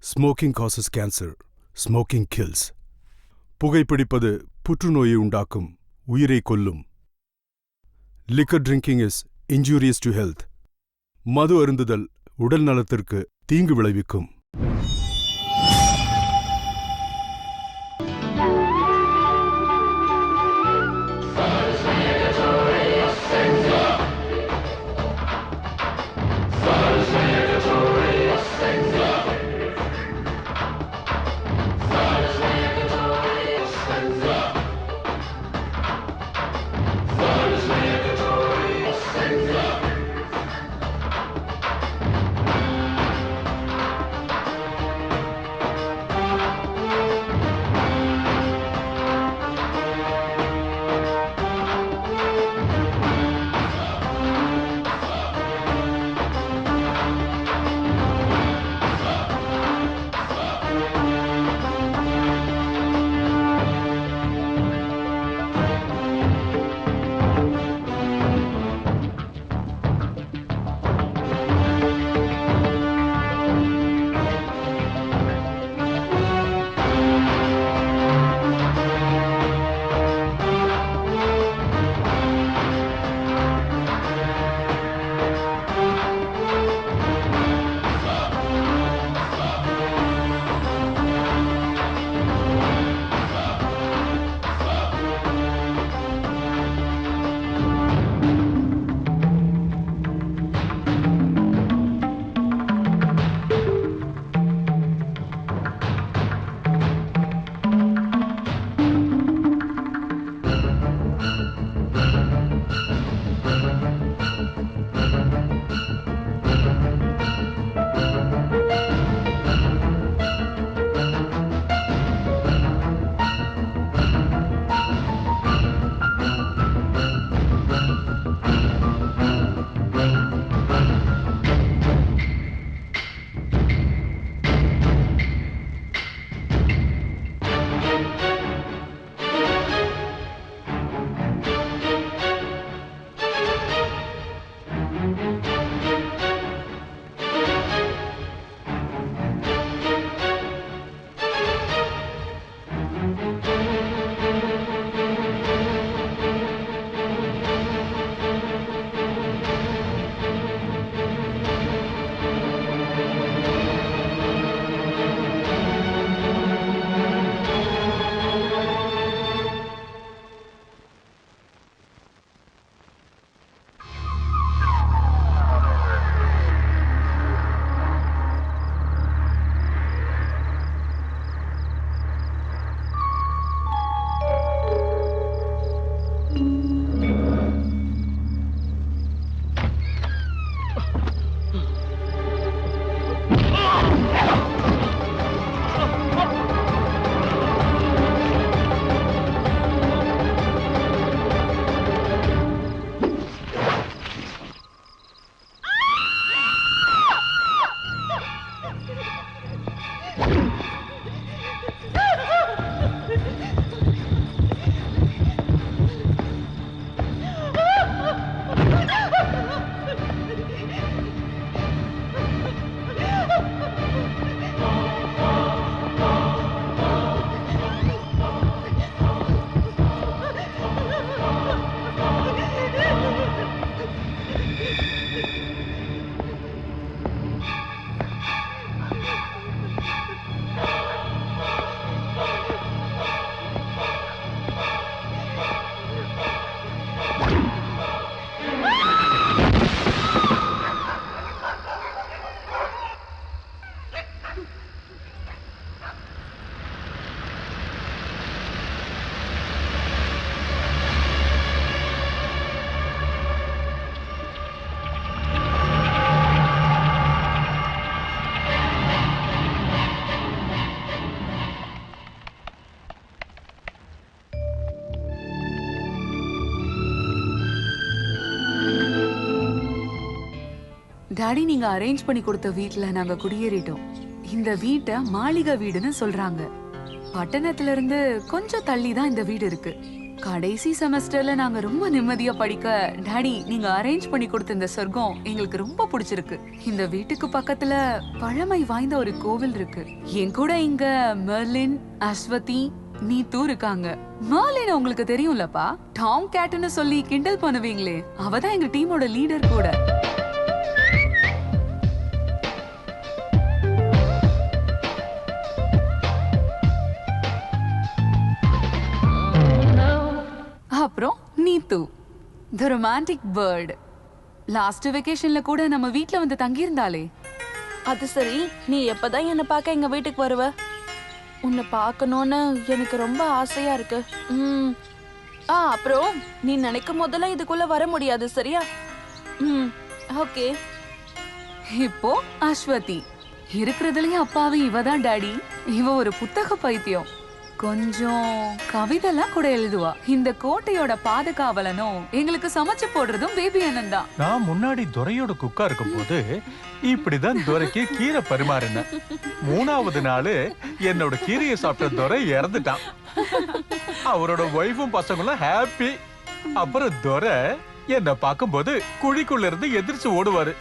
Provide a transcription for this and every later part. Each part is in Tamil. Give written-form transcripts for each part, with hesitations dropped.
Smoking causes cancer. Smoking kills. புகைப்பிடிப்பது புற்றுநோயை உண்டாக்கும், உயிரை கொல்லும். Liquor drinking is injurious to health. மது அருந்துதல் உடல் நலத்திற்கு தீங்கு விளைவிக்கும். டாடி, நீங்க அரேஞ்ச் பண்ணி கொடுத்த வீட்ல நாங்க குடியேறிட்டோம். இந்த வீட்டை மாளிகை வீடுன்னு சொல்றாங்க. பட்டணத்துல இருந்து கொஞ்சம் தள்ளி தான் இந்த வீடு இருக்கு. கடைசி செமஸ்டர்ல நாங்க ரொம்ப நிம்மதியா படிக்க டாடி நீங்க அரேஞ்ச் பண்ணி கொடுத்த இந்த சொர்க்கம் எங்களுக்கு ரொம்ப பிடிச்சிருக்கு. இந்த வீட்டுக்கு பக்கத்துல பழமை வாய்ந்த ஒரு கோவில் இருக்கு. என் கூட இங்க மெர்லின், அஸ்வதி, நீத்து இருக்காங்க. மெர்லின் உங்களுக்கு தெரியும்லப்பா, டாம் கேட்னு சொல்லி கிண்டல் பண்ணுவீங்களே, அவதான் எங்க டீமோட லீடர் கூட. அப்புறம் நீத்து, தி ரொமான்டிக் பேர்ட். லாஸ்ட் வெக்கேஷன்ல கூட நம்ம வீட்ல வந்து தங்கி இருந்தாலே. அது சரி, நீ எப்பதான் என்ன பார்க்க எங்க வீட்டுக்கு வருவ? உன்னை பார்க்கணும்னு எனக்கு ரொம்ப ஆசையா இருக்கு. அப்புறம் நீ நினைக்கும் போதெல்லாம் இதுக்குள்ள வர முடியாது, சரியா? ஓகே. இப்போ அஸ்வதி இருக்கிறதுலயே அப்பாவே இவதான் டாடி. இவ ஒரு புத்தக பைத்தியம். கொஞ்சம் கவிதைலாம் கூட எழுதுவா. இந்த கோட்டையோட பாதுகாவலனும் எங்களுக்கு சமைச்சு போடுறதும் பேபி அண்ணன் தான். நான் முன்னாடி துரையோட குக்கா இருக்கும் போது இப்படிதான் துரைக்கு கீரை பரிமாறினேன். 3வது நாள் என்னோட கீரையை சாப்பிட்ட துரை இறந்துட்டான். அவரோட ஒய்ஃபும் பசங்களும் ஹாப்பி. அப்புறம் துரை என்ன பார்க்கும்போது குழிக்குள்ள இருந்து எதிர்த்து ஓடுவாரு.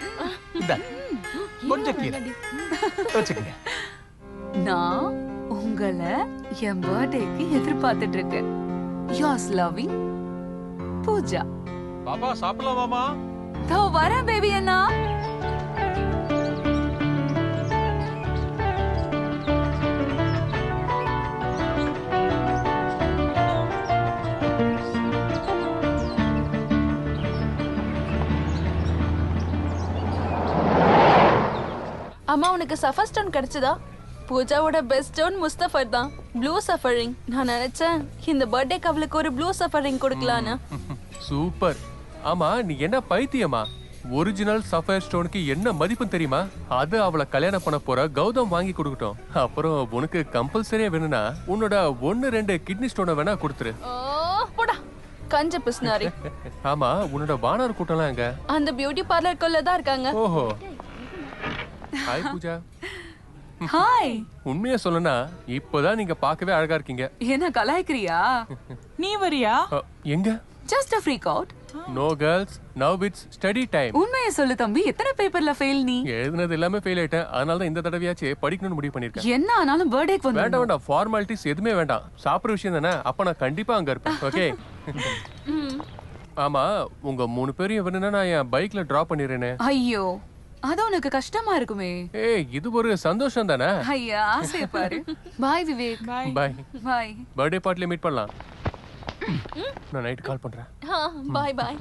இந்த கொஞ்சம் கீரை வச்சுக்கங்க. நான் உங்களை என் பர்த்டேக்கு எதிர்பார்த்துட்டு இருக்கேன். Yours loving Pooja. பாப்பா சாப்பிடலாமாமா? தோ வரேன் பேபி அண்ணா. அம்மா, உனக்கு சஃபர் ஸ்டோன் கிடைச்சதா? பூஜாவோட பெஸ்ட் ஸ்டோன் முஸ்தஃபர் தான், ப்ளூ சஃபரிங். நான் நினைச்சேன் இந்த பர்த்டேக்கு அவளுக்கு ஒரு ப்ளூ சஃபரிங் கொடுக்கலான்னு. சூப்பர். ஆமா, நீ என்ன பைத்தியமா? ஒரிஜினல் சஃபயர் ஸ்டோனுக்கு என்ன மதிப்பு தெரியுமா? அது அவளை கல்யாணம் பண்ண போற கௌதம் வாங்கி கொடுக்கட்டும். அப்புறம் உனக்கு கம்பல்சரியா வேணும்னா உன்னோட 1-2 கிட்னி ஸ்டோனை வேணா கொடுத்துரு. போடா கஞ்ச பிஸ்னாரி. ஆமா, உன்னோட வானர் கூட்டம்லாம் எங்க? அந்த பியூட்டி பார்லருக்குள்ள தான் இருக்காங்க. ஓஹோ. ஹாய் பூஜா. ஹாய். உண்மையா சொல்லனா இப்போதான் நீங்க பார்க்கவே அழகா இருக்கீங்க. என்ன கலாய்க்கிறியா? நீ வரியா? எங்க? Just a freak out. No girls, now it's study time. உண்மையை சொல்லு தம்பி, எத்தனை பேப்பர்ல ஃபெயில் நீ? எழுதுனது எல்லாமே ஃபெயில் ஆயிட்டேன். அதனால தான் இந்த தடவையாச்சு படிக்கணும்னு முடிவு பண்ணிருக்கேன். என்ன ஆனாலும் பர்த்டேக்கு வந்து வேண்டாம் வேண்டாம், ஃபார்மாலிட்டிஸ் எதுவுமே வேண்டாம். சாப்பிட்ற விஷயம் தானே, அப்ப நான் கண்டிப்பா அங்க இருப்பேன். ஓகே. ஆமா, உங்க 3 பேரையும் வேணும்னா நான் என் பைக்ல டிராப் பண்ணிடுறேனே. ஐயோ, அது உனக்கு கஷ்டமா இருக்குமே. ஏய், இது ஒரு சந்தோஷம் தானே. ஐயா, ஆசைய பாரு. பாய் விவேக். பாய். பாய். பர்த்டே பார்ட்டில மீட் பண்ணலாம். நான் நைட் கால் பண்றேன். பாய் பாய்.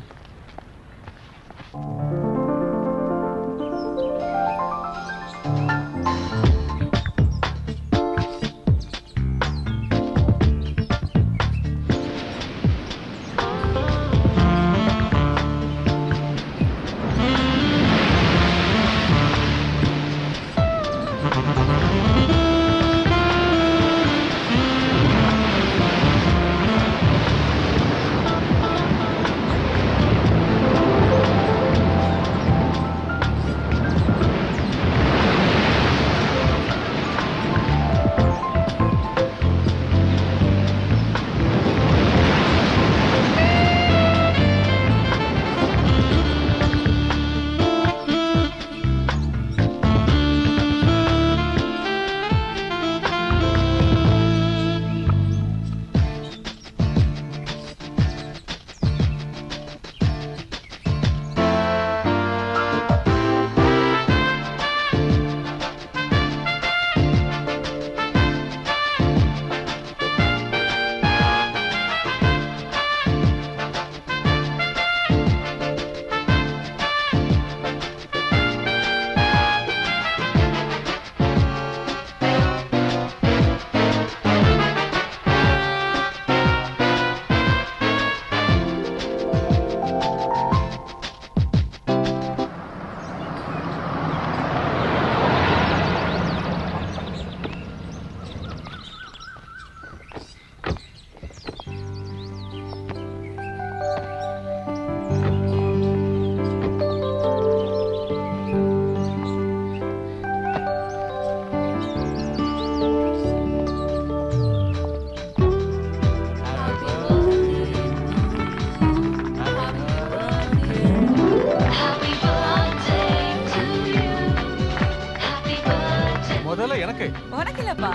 உனக்கு இல்லப்பா.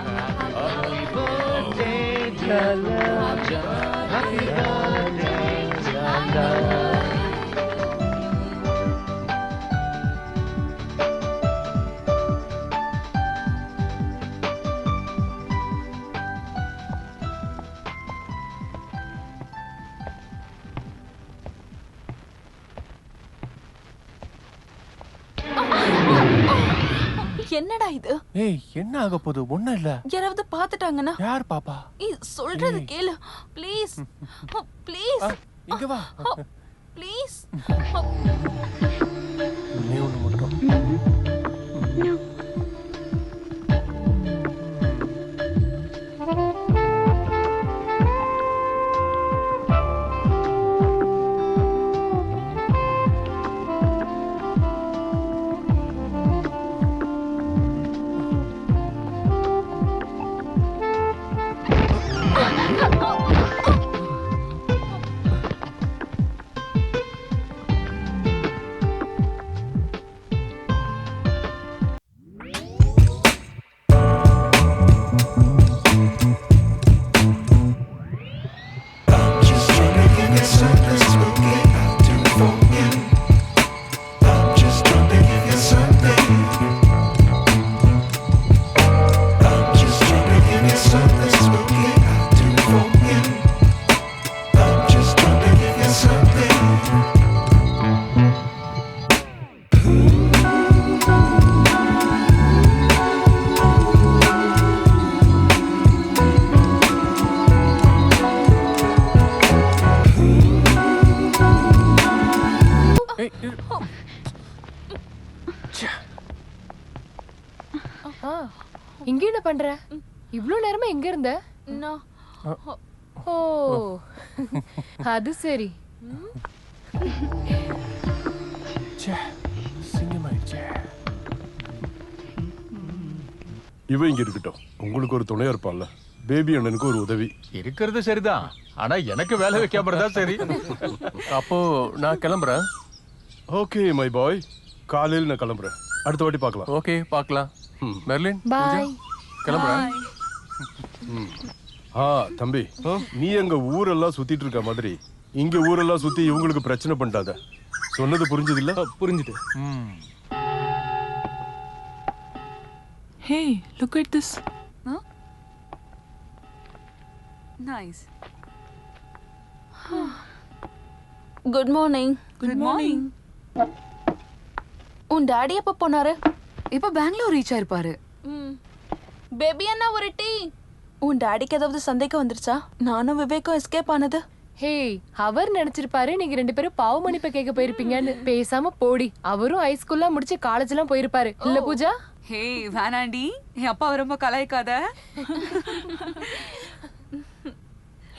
என்னடா இது? ஏய் என்ன ஆக போகுது? ஒண்ணும் இல்ல. யாராவது பாத்துட்டாங்கன்னா? யார் பாப்பா? ஏய் சொல்றது கேளு ப்ளீஸ். ப்ளீஸ் இங்க வா. ப்ளீஸ். நீ ஒண்ணு மட்டும். இங்க என்ன பண்ற? இவ்ளோ நேரமா எங்க இருந்த? நான் ஓ அது சரி. இவன் இங்க இருக்கட்டும். உங்களுக்கு ஒரு துணையா இருப்பான்ல. பேபி அண்ணனுக்கு ஒரு உதவி. இருக்கிறது சரிதான், ஆனா எனக்கு வேலை வைக்காம இருந்தா சரி. அப்போ நான் கிளம்புறேன். ஓகே மை பாய், காலையில் நான் கிளம்புறேன். அடுத்த வாட்டி பார்க்கலாம். ஓகே பார்க்கலாம். மெர்லின் பாய். கிளம்புறேன். தம்பி, நீ எங்க ஊரெல்லாம் சுத்திட்டு இருக்க மாதிரி இங்க ஊரெல்லாம் சுத்தி இவங்களுக்கு பிரச்சனை பண்ணாத. சொன்னது புரிஞ்சது இல்ல? புரிஞ்சுது. Hey, look at this. Huh? Nice. Good morning. Good morning. உன் டாடி எப்ப போனாரு? இப்ப பெங்களூர் ரீச் ஆயிருப்பாரு. பேபி அண்ணா ஒரு டீ. உன் டாடிக்கு ஏதாவது சந்தேகம் வந்துருச்சா? நானும் விவேக்கும் எஸ்கேப் ஆனது. ஹே, அவர் நினைச்சிருப்பாரு நீங்க 2 பேரும் பாவ மன்னிப்பு கேட்க போயிருப்பீங்கன்னு. பேசாம போடி. அவரும் ஹைஸ்கூல்லாம் முடிச்சு காலேஜ் எல்லாம் போயிருப்பாரு இல்ல பூஜா? ஹே வேணாண்டி, என் அப்பா ரொம்ப கலாய்க்காத.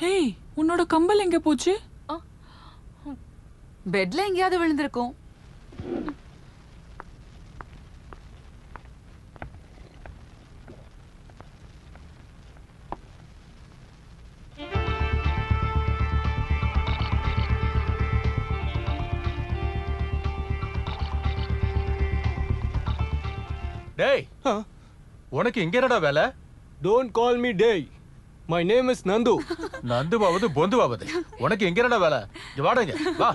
Hey, உன்னோட கம்பல் எங்க போச்சு? பெட்ல எங்கேயாவது விழுந்திருக்கும். டேய், உனக்கு இங்க என்னடா வேலை? Don't call me Day. My name is Nandu. நந்துவாவது பொந்துவாவது, உனக்கு எங்க என்னடா வேலை? இங்க வாடங்க, வா.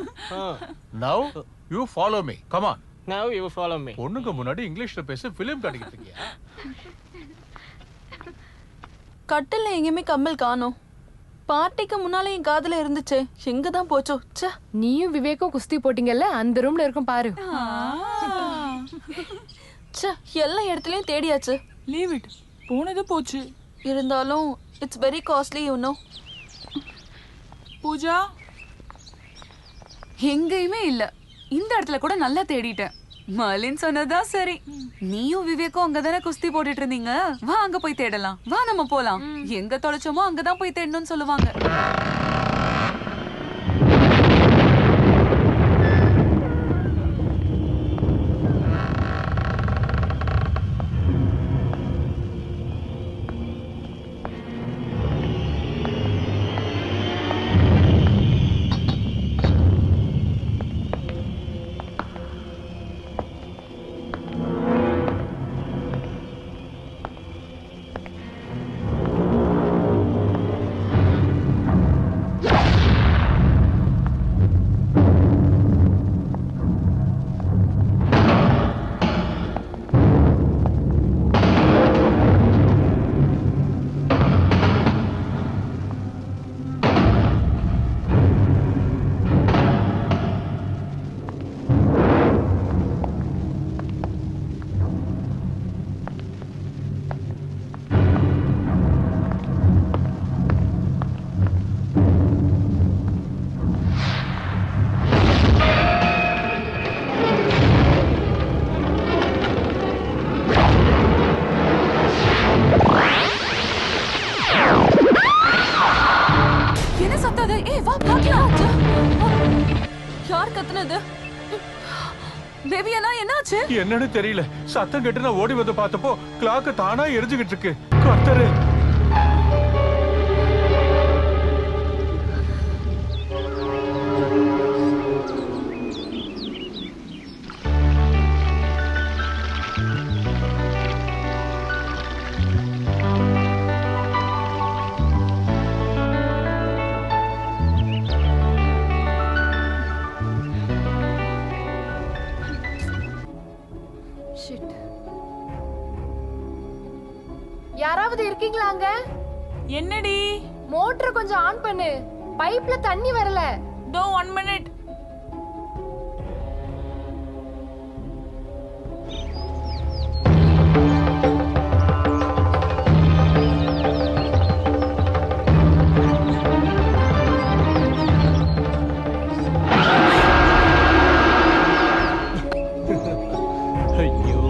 Now you follow me. Come on. Now you follow me. பொண்ணுங்க முன்னாடி இங்கிலீஷ்ல பேச ஃபிலிம் காட்டிக்கிட்டு இருக்கியா? கட்டில எங்கேயுமே கம்பல் காணோம். பார்ட்டிக்கு முன்னால என் காதுல இருந்துச்சே, எங்க தான் போச்சோ? ச்சே. நீயும் விவேக்கும் குஸ்தி போட்டீங்கல்ல, அந்த ரூம்ல இருக்கும் பாரு. ச்சே, எல்லா இடத்துலயும் தேடியாச்சு. Leave it. போனது போச்சு. இருந்தாலும் it's very costly you know. Pooja, எங்கேயுமே இல்ல. இந்த இடத்துல கூட நல்லா தேடிட்டேன். மலின் சொன்னதா சரி. நீயும் விவேக்கும் அங்கதானே குஸ்தி போட்டுட்டு இருந்தீங்க. வா அங்க போய் தேடலாம். வா நம்ம போலாம். எங்க தொலைச்சோமோ அங்கதான் போய் தேடணும்னு சொல்லுவாங்க. அது? பேபி அண்ணா என்னாச்சு? என்னன்னு தெரியல. சத்தம் கேட்டு நான் ஓடி வந்து பார்த்தப்போ கிளாக் தானா எரிஞ்சுகிட்டு இருக்கு. கர்த்தரே! Shit. யாராவது இருக்கீங்களா அங்க? என்னடி? மோட்டர் கொஞ்சம் ஆன் பண்ணு. பைப்ல தண்ணி வரல. To 1 minute. ஐயோ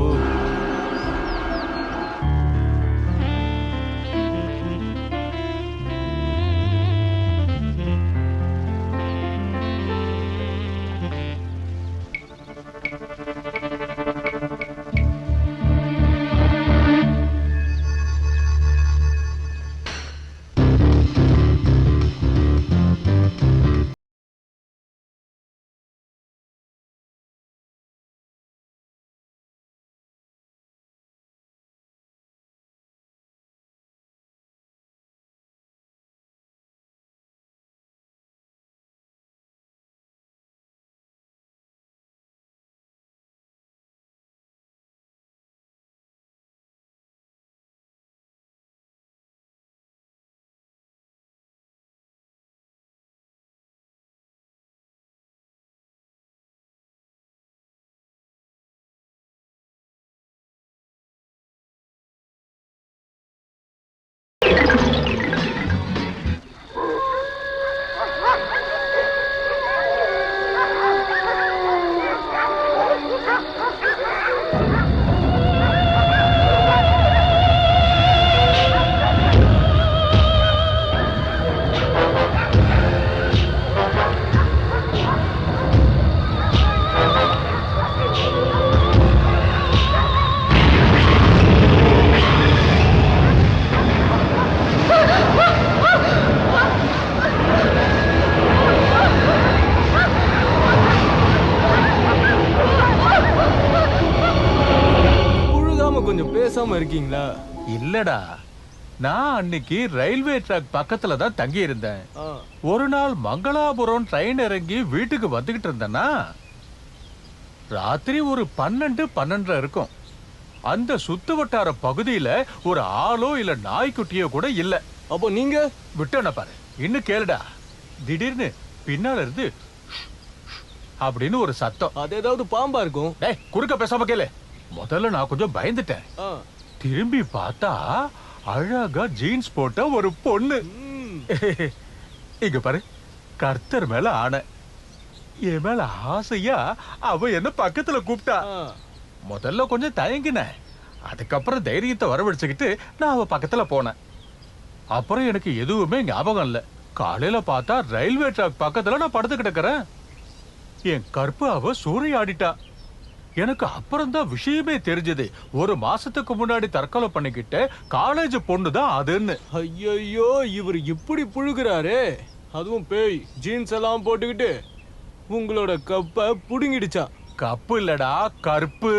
கொஞ்சம் பேசாம இருக்கீங்களா? இல்லடா, நான் அன்னைக்கு ரயில்வே ட்ராக் பக்கத்துல தான் தங்கி இருந்தேன். ஒரு நாள் மங்களாபுரம் ட்ரெயின் இறங்கி வீட்டுக்கு வந்துகிட்டு இருந்தேன்னா ராத்திரி ஒரு 12:30 இருக்கும். அந்த சுத்து வட்டார பகுதியில ஒரு ஆளோ இல்ல நாய்க்குட்டியோ கூட இல்ல. அப்போ நீங்க விட்டன பாரு. இன்னும் கேளுடா, திடீர்னு பின்னால இருந்து அப்படின்னு ஒரு சத்தம். அது ஏதாவது பாம்பா இருக்கும். டேய், குறுக்க பேசாம கேளு. முதல்ல நான் கொஞ்சம் பயந்துட்டேன். திரும்பி பார்த்தா அழகா ஜீன்ஸ் போட்ட ஒரு பொண்ணு. இங்க பாரு, கர்த்தர் மேல ஆணை, என் மேல ஆசையா அவ என்ன பக்கத்துல கூப்பிட்டா. முதல்ல கொஞ்சம் தயங்கினேன். அதுக்கப்புறம் தைரியத்தை வரவழைச்சுக்கிட்டு நான் அவ பக்கத்துல போனேன். அப்புறம் எனக்கு எதுவுமே ஞாபகம் இல்ல. காலையில பார்த்தா ரயில்வே ட்ராக் பக்கத்துல நான் படுத்து கிடக்குறேன். என் கற்பு அவ சூறையாடிட்டா. எனக்கு அப்புறம் தான் விஷயமே தெரிஞ்சது. ஒரு மாசத்துக்கு முன்னாடி தற்கொலை பண்ணிக்கிட்ட காலேஜ் பொண்ணு தான் அதுன்னு. ஐயோ, இவர் இப்படி புழுகுறாரு. அதுவும் பேய் ஜீன்ஸ் எல்லாம் போட்டுக்கிட்டு உங்களோட கப்ப புடுங்கிடுச்சா? கப்பு இல்லடா, கற்பு.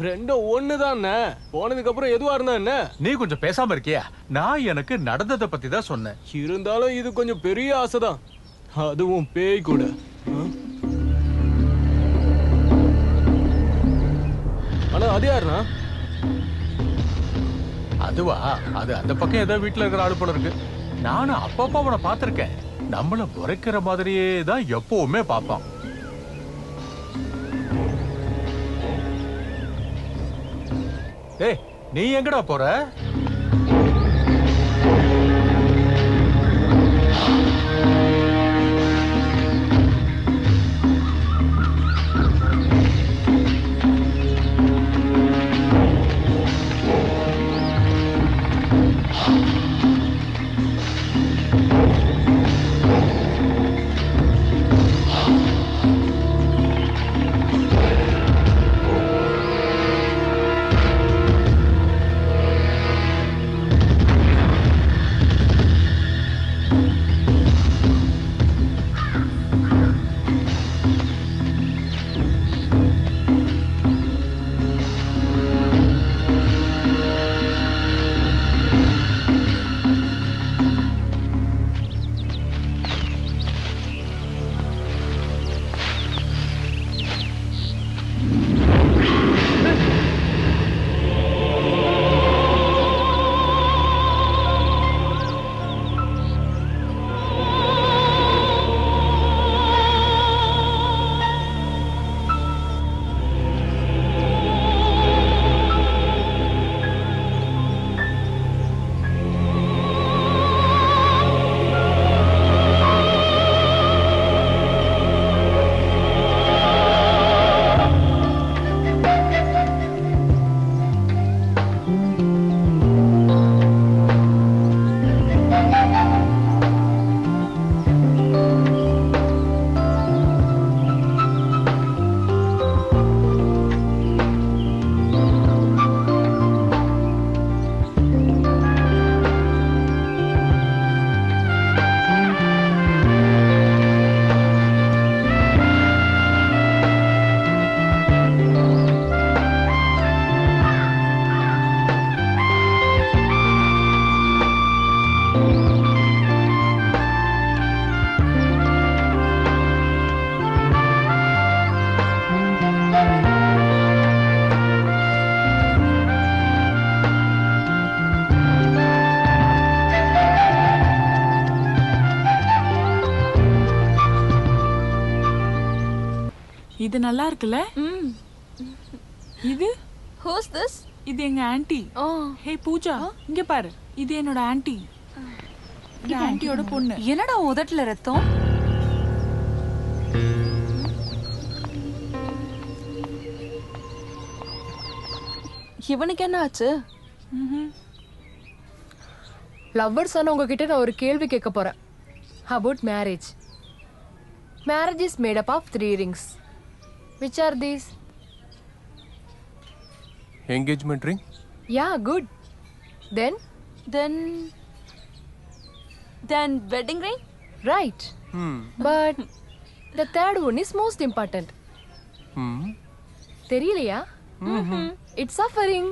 ரெண்டும் ஒண்ணுதான். போனதுக்கு அப்புறம் எதுவா இருந்தா என்ன? நீ கொஞ்சம் பேசாம இருக்கியா? நான் எனக்கு நடந்ததை பத்தி தான் சொன்னேன். இருந்தாலும் இது கொஞ்சம் பெரிய ஆசைதான். அதுவும் பேய் கூட. ஆனா அது யாருனா? அதுவா, அது அந்த பக்கம் ஏதோ வீட்டுல இருக்கிற ஆளு போல இருக்கு. நானும் அப்பப்ப அவனை பார்த்திருக்கேன். நம்மள முறைக்கிற மாதிரியே தான் எப்பவுமே பார்ப்பான். ஏய், நீ எங்கடா போற? இது நல்லா இருக்குல்ல? ம். இது Who's this? இது எங்க ஆன்ட்டி. ஓ. ஹே பூஜா, இங்க பாரு. இது என்னோட ஆன்ட்டி. இது ஆன்ட்டியோட பொண்ணு. என்னடா உதட்டுல ரத்தம்? இவனுக்கு என்ன ஆச்சு? லவ்வர்ஸ் ஆன உங்ககிட்ட நான் ஒரு கேள்வி கேட்க போறேன். About marriage. Marriage is made up of 3 rings. Which are these? Engagement ring. Yeah, good. Then? Then wedding ring? Right. But the third one is most important. தெரியலையா? It's suffering.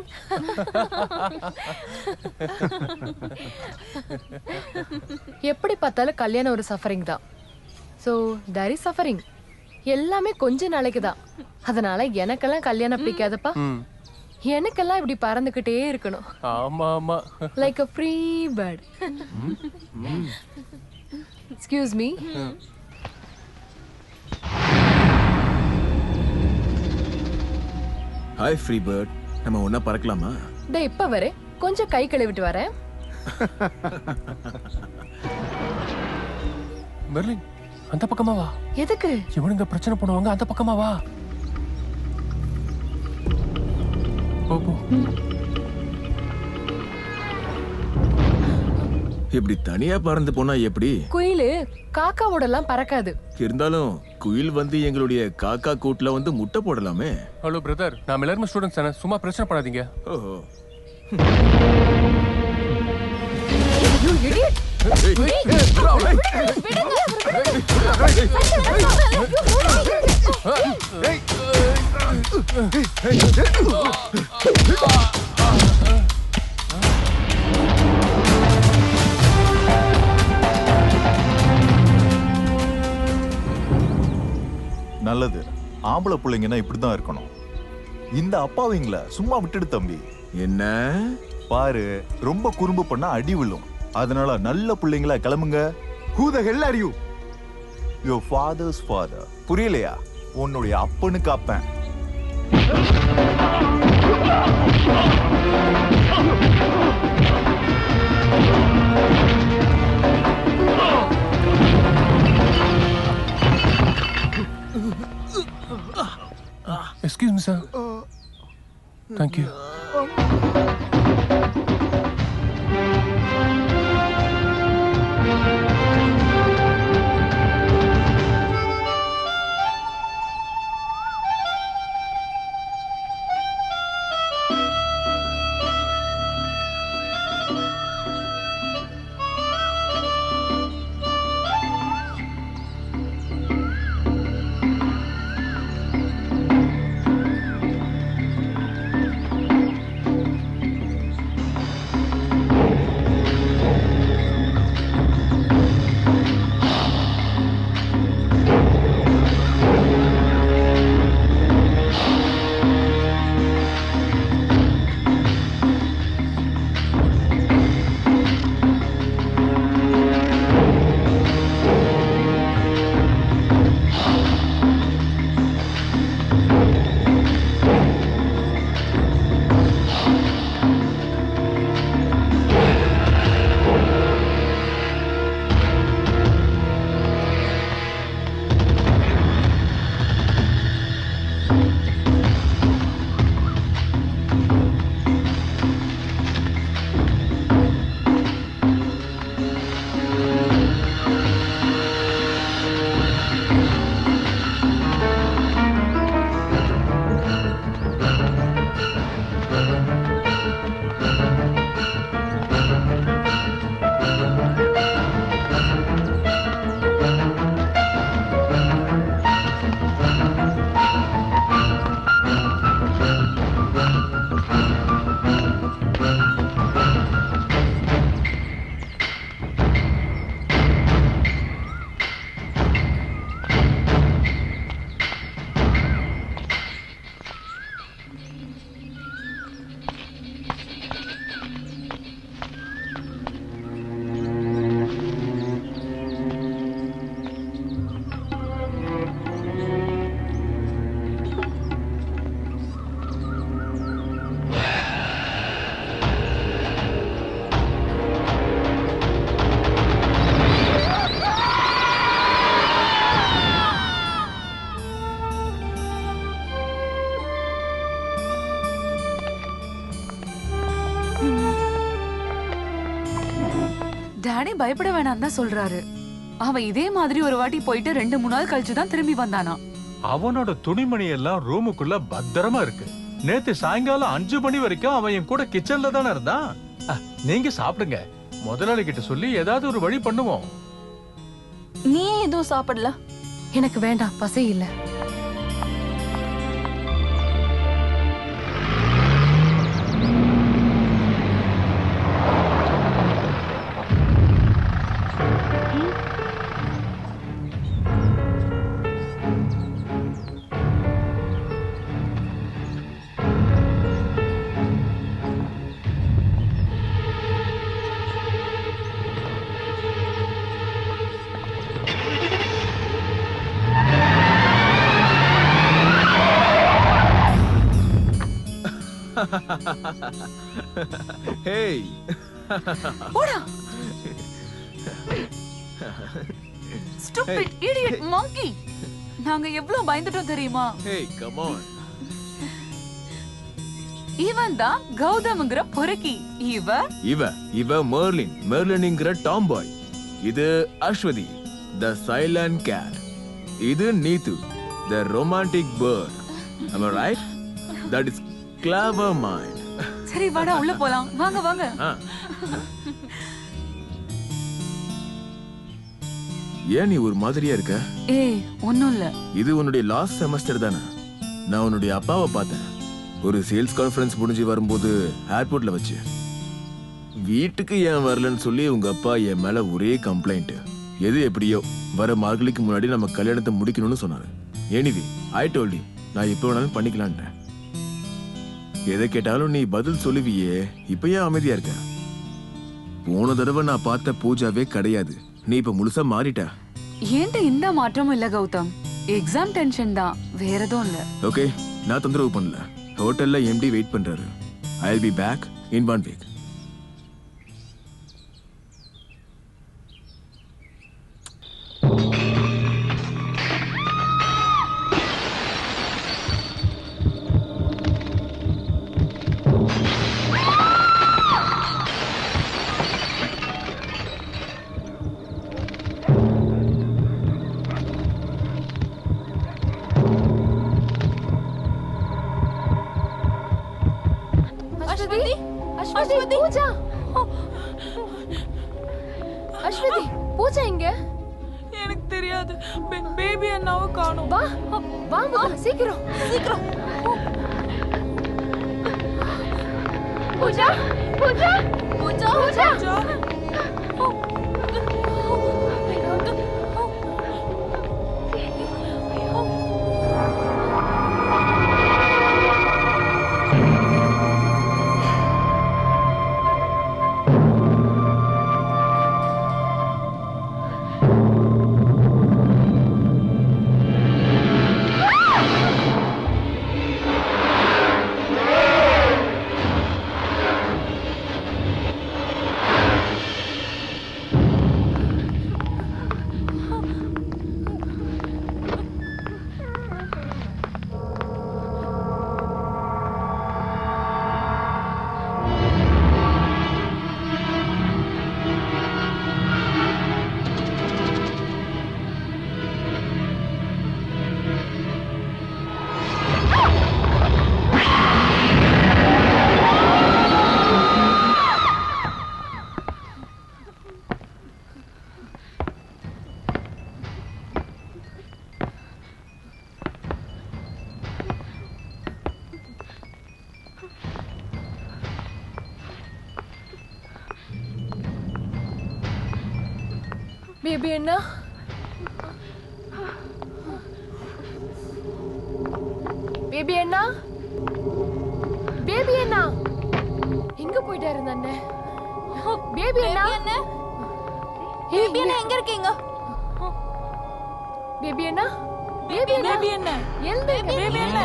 எப்படி பார்த்தாலும் கல்யாணம் ஒரு சஃபரிங் தான். So there is suffering. எல்லாமே கொஞ்ச நாளைக்கு தான். அதனால எனக்கெல்லாம் கல்யாணம் பிடிக்காதப்பா. எனக்கெல்லாம் இப்படி பறந்துகிட்டே இருக்கணும். ஆமா ஆமா. Like a free bird. Excuse me. Hi free bird, நம்ம ஒண்ணா பறக்கலாமா? டேய் இப்ப வரேன், கொஞ்சம் கை கழுவிட்டு வரேன். மெர்லின், அந்த பக்கமா வா. எதுக்கு? இவனுங்க பிரச்சனை பண்ணுவாங்க, அந்த பக்கமா வா. போ போ. இப்படி தனியா பறந்து போனா எப்படி? குயிலு காக்காவோட எல்லாம் பறக்காது. இருந்தாலும் குயில் வந்து எங்களுடைய காக்கா கூட்டுல வந்து முட்டை போடலாமே. ஹலோ பிரதர், நாம எல்லாரும் ஸ்டூடெண்ட்ஸ் தானே, சும்மா பிரச்சனை பண்ணாதீங்க. ஓஹோ. You idiot! நல்லது. ஆம்பளை பிள்ளைங்கன்னா இப்படிதான் இருக்கணும். இந்த அப்பாவிங்கள சும்மா விட்டுடு தம்பி. என்ன பாரு, ரொம்ப குறும்பு பண்ணா அடி விழும். அதனால நல்ல பிள்ளைங்களா கிளம்புங்க. Who the hell are you? Your father's father. புரியலையா? உன்னுடைய அப்பனுக்கு அப்பன். Excuse me, sir. Thank you. Daddy பயப்பட வேணாம் தான் சொல்றாரு. அவன் இதே மாதிரி ஒரு வாட்டி போயிட்டு 2-3 நாள் கழிச்சு தான் திரும்பி வந்தானா. அவனோட துணிமணி எல்லாம் ரூமுக்குள்ள பத்திரமா இருக்கு. நேத்து சாயங்காலம் 5 மணி வரைக்கும் அவன் என் கூட கிச்சன்ல தானே இருந்தான். நீங்க சாப்பிடுங்க. முதலாளி கிட்ட சொல்லி ஏதாவது ஒரு வழி பண்ணுவோம். நீ எதுவும் சாப்பிடல? எனக்கு வேண்டாம், பசி இல்ல. Hey. போடா. Stupid idiot monkey. நாங்க எவ்வளவு பயந்துட்டோம் தெரியுமா? Hey, come on. இவன் தான் கௌதம்ங்கற பொறுக்கி. இவ மெர்லின்ங்கற டாம்பாய். இது அஸ்வதி, the silent cat. இது Nitu, the romantic bird. Am I right? That is clever mind. சரி வாடா உள்ள போலாம். வாங்க வாங்க. ஏன் நீ ஒரு மாதிரியா இருக்க? ஏய் ஒண்ணும் இல்ல. இது உன்னுடைய லாஸ்ட் செமஸ்டர் தானே? நான் உன்னுடைய அப்பாவை பார்த்தேன். ஒரு சேல்ஸ் கான்ஃபரன்ஸ் முடிஞ்சு வரும்போது ஏர்போர்ட்ல வச்சு. வீட்டுக்கு ஏன் வரலன்னு சொல்லி உங்க அப்பா என் மேல ஒரே கம்ப்ளைண்ட். எது எப்படியோ வர மார்கழிக்கு முன்னாடி நம்ம கல்யாணத்தை முடிக்கணும்னு சொன்னாரு. எனிவே ஐ டோல்ட் யூ, நான் எப்போ வேணாலும் பண்ணிக்கலான்ட்டேன். எதை கேட்டாலும் நீ பதில் சொல்லுவியே, இப்ப ஏன் அமைதியா இருக்க? போன தடவை நான் பார்த்த பூஜாவே கிடையாது. நீ இப்ப முழுசா மாறிட்ட. ஏன்ட்ட இந்த மாற்றமும் இல்ல கௌதம். எக்ஸாம் டென்ஷன் தான், வேற எதுவும் இல்ல. ஓகே, நான் தொந்தரவு பண்ணல. ஹோட்டல்ல எம்டி வெயிட் பண்றாரு. I will be back in 1 week. Aswathi, Pooja. Aswathi, Pooja எங்க? எனக்கு தெரியாது. பேபி அண்ணாவை காணோம். வா வா முதல்ல, சீக்கிரம் சீக்கிரம். பூஜா பூஜா பூஜா பூஜா. பேபி அண்ணா, பேபி அண்ணா, பேபி அண்ணா எங்க போயிட்டாரு இந்த அண்ணன்? பேபி அண்ணா, பேபி அண்ணா எங்க இருக்கீங்க? பேபி அண்ணா, பேபி அண்ணா, பேபி அண்ணா, எழுந்துங்க. பேபி அண்ணா,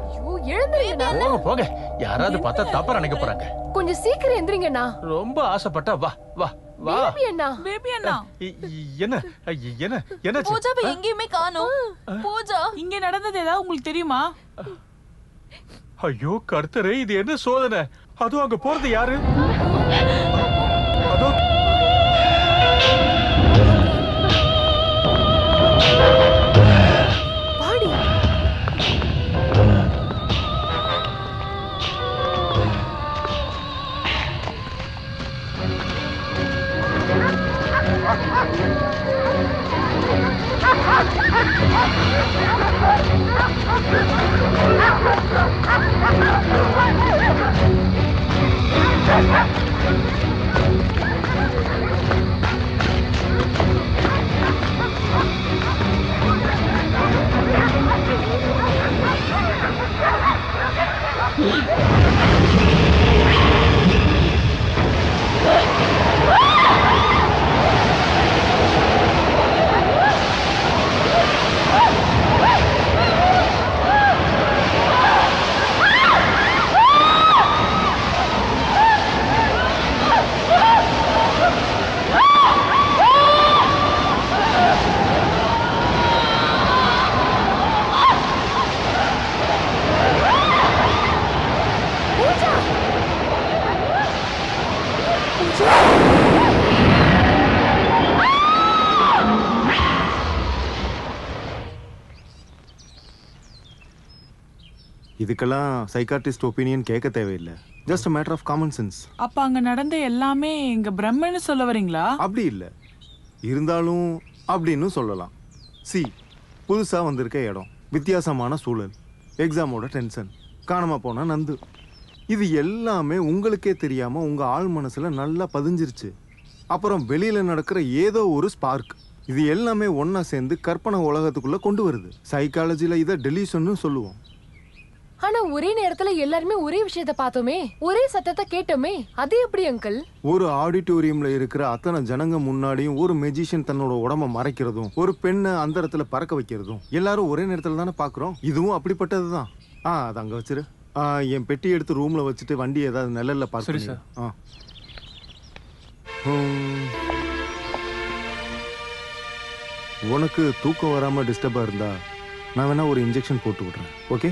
ஐயோ எழுந்துங்க. போங்க போங்க, யாராவது பார்த்தா தப்பா நினைக்க போறாங்க. கொஞ்சம் சீக்கிரம் எந்திரிங்கண்ணா. ரொம்ப ஆசைப்பட்டா வா வா வா. பேபி அண்ணா, பேபி அண்ணா. என்ன என்ன என்ன? பூஜாவை எங்கேயுமே காணோம். பூஜா, இங்க நடந்தது ஏதாவது உங்களுக்கு தெரியுமா? ஐயோ கர்த்தரே, இது என்ன சோதனை? அதுவும் அங்க போறது யாரு? அதோ இதுக்கெல்லாம் சைக்காட்ரிஸ்ட் ஒப்பீனியன் கேட்க தேவையில்லை. Just a matter of common sense. அப்ப அங்க நடந்த எல்லாமே எங்க பிரம்மன்னு சொல்ல வரீங்களா? அப்படி இல்லை, இருந்தாலும் அப்படின்னு சொல்லலாம். புதுசாக வந்திருக்க இடம், வித்தியாசமான சூழல், எக்ஸாமோட டென்ஷன், காணாம போன நந்து, இது எல்லாமே உங்களுக்கே தெரியாமல் உங்கள் ஆள் மனசில் நல்லா பதிஞ்சிருச்சு. அப்புறம் வெளியில் நடக்கிற ஏதோ ஒரு ஸ்பார்க், இது எல்லாமே ஒன்றா சேர்ந்து கற்பனை உலகத்துக்குள்ளே கொண்டு வருது. சைக்காலஜியில் இதை டெலிஷன்னு சொல்லுவோம். ஆனா ஒரே நேரத்துல எல்லாருமே ஒரே விஷயத்த பார்த்தோமே, ஒரே சத்தத்தை கேட்டோமே, அது எப்படி அங்கிள்? ஒரு ஆடிட்டோரியம்ல இருக்கிற அத்தனை ஜனங்க முன்னாடியும் ஒரு மெஜிஷியன் தன்னோட உடம்ப மறைக்கிறதும், ஒரு பெண்ணை அந்த இடத்துல பறக்க வைக்கிறதும் எல்லாரும் ஒரே நேரத்துல தானே பாக்குறோம். இதுவும் அப்படிப்பட்டதுதான். அது அங்க வச்சிரு. என் பெட்டி எடுத்து ரூம்ல வச்சுட்டு வண்டி ஏதாவது நிழல்ல பார்க்க. உனக்கு தூக்கம் வராம டிஸ்டர்பா இருந்தா நான் வேணா ஒரு இன்ஜெக்ஷன் போட்டு விடுறேன். ஓகே?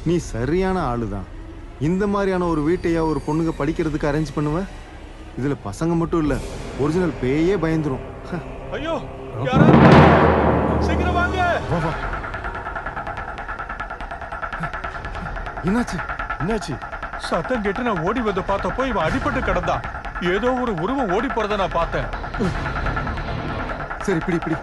நீ சரியான ஆளுதான். இந்த மாதிரியான ஒரு வீட்டையா ஒரு பொண்ணுங்க படிக்கிறதுக்கு அரேஞ்ச் பண்ணுவ? இதுல பசங்க மட்டும் இல்ல, ஒரிஜினல் பேயே பயந்துரும். ஐயோ, சீக்கிரம் வாங்க. என்னாச்சு? சத்தம் கேட்டு நான் ஓடி வந்து பார்த்தப்போ இவன் அடிபட்டு கிடந்தான். ஏதோ ஒரு உருவம் ஓடி போறத நான் பார்த்தேன். சரி, இப்படி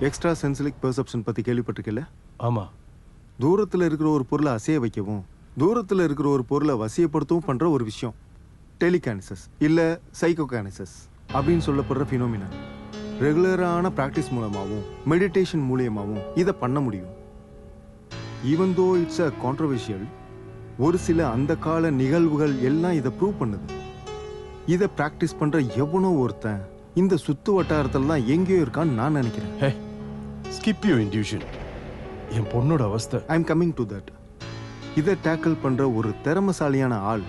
எக்ஸ்ட்ரா சென்சிலிக் பெர்செப்ஷன் பத்தி கேள்விப்பட்டிருக்கல? ஆமா. தூரத்துல இருக்கிற ஒரு பொருளை அசைய வைக்கவும், தூரத்துல இருக்கிற ஒரு பொருளை வசியப்படுத்தவும் பண்ற ஒரு விஷயம் டெலிகானிசஸ் இல்ல சைக்கோகானிசஸ் அப்படின்னு சொல்லப்படுற ஃபினோமினா. ரெகுலரான பிராக்டிஸ் மூலமாகவும் மெடிடேஷன் மூலியமாகவும் இதை பண்ண முடியும். Even though it's a controversial, ஒரு சில அந்த கால நிகழ்வுகள் எல்லாம் இதை ப்ரூவ் பண்ணுது. இதை பிராக்டிஸ் பண்ற எவனோ ஒருத்தன் இந்த சுத்து வட்டாரத்தில் தான் எங்கேயோ இருக்கான்னு நான் நினைக்கிறேன். Skip you intuition. என் பொண்ணோட அவஸ்தை. I am coming to that. இதை டேக்கிள் பண்ற ஒரு திறமசாலியான ஆள்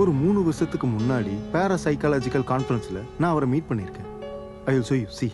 ஒரு 3 வருஷத்துக்கு முன்னாடி பாராசைக்காலஜிக்கல் கான்ஃபரன்ஸ்ல நான் அவரை மீட் பண்ணியிருக்கேன். I will show you. see.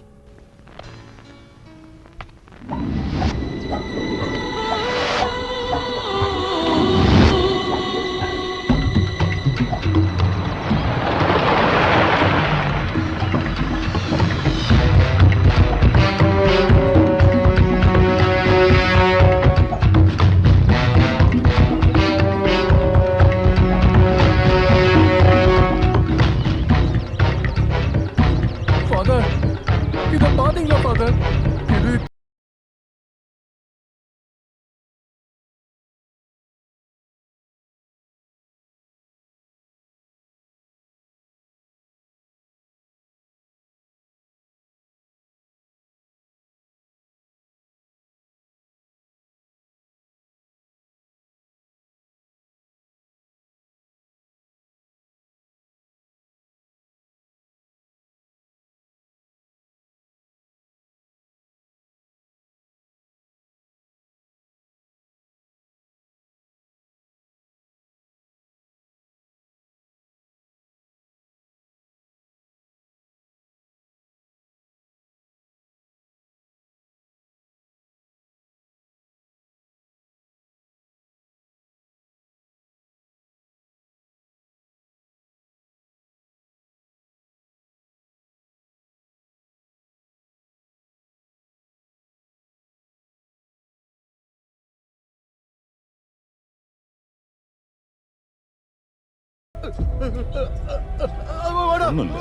ஒண்ணும் இல்ல.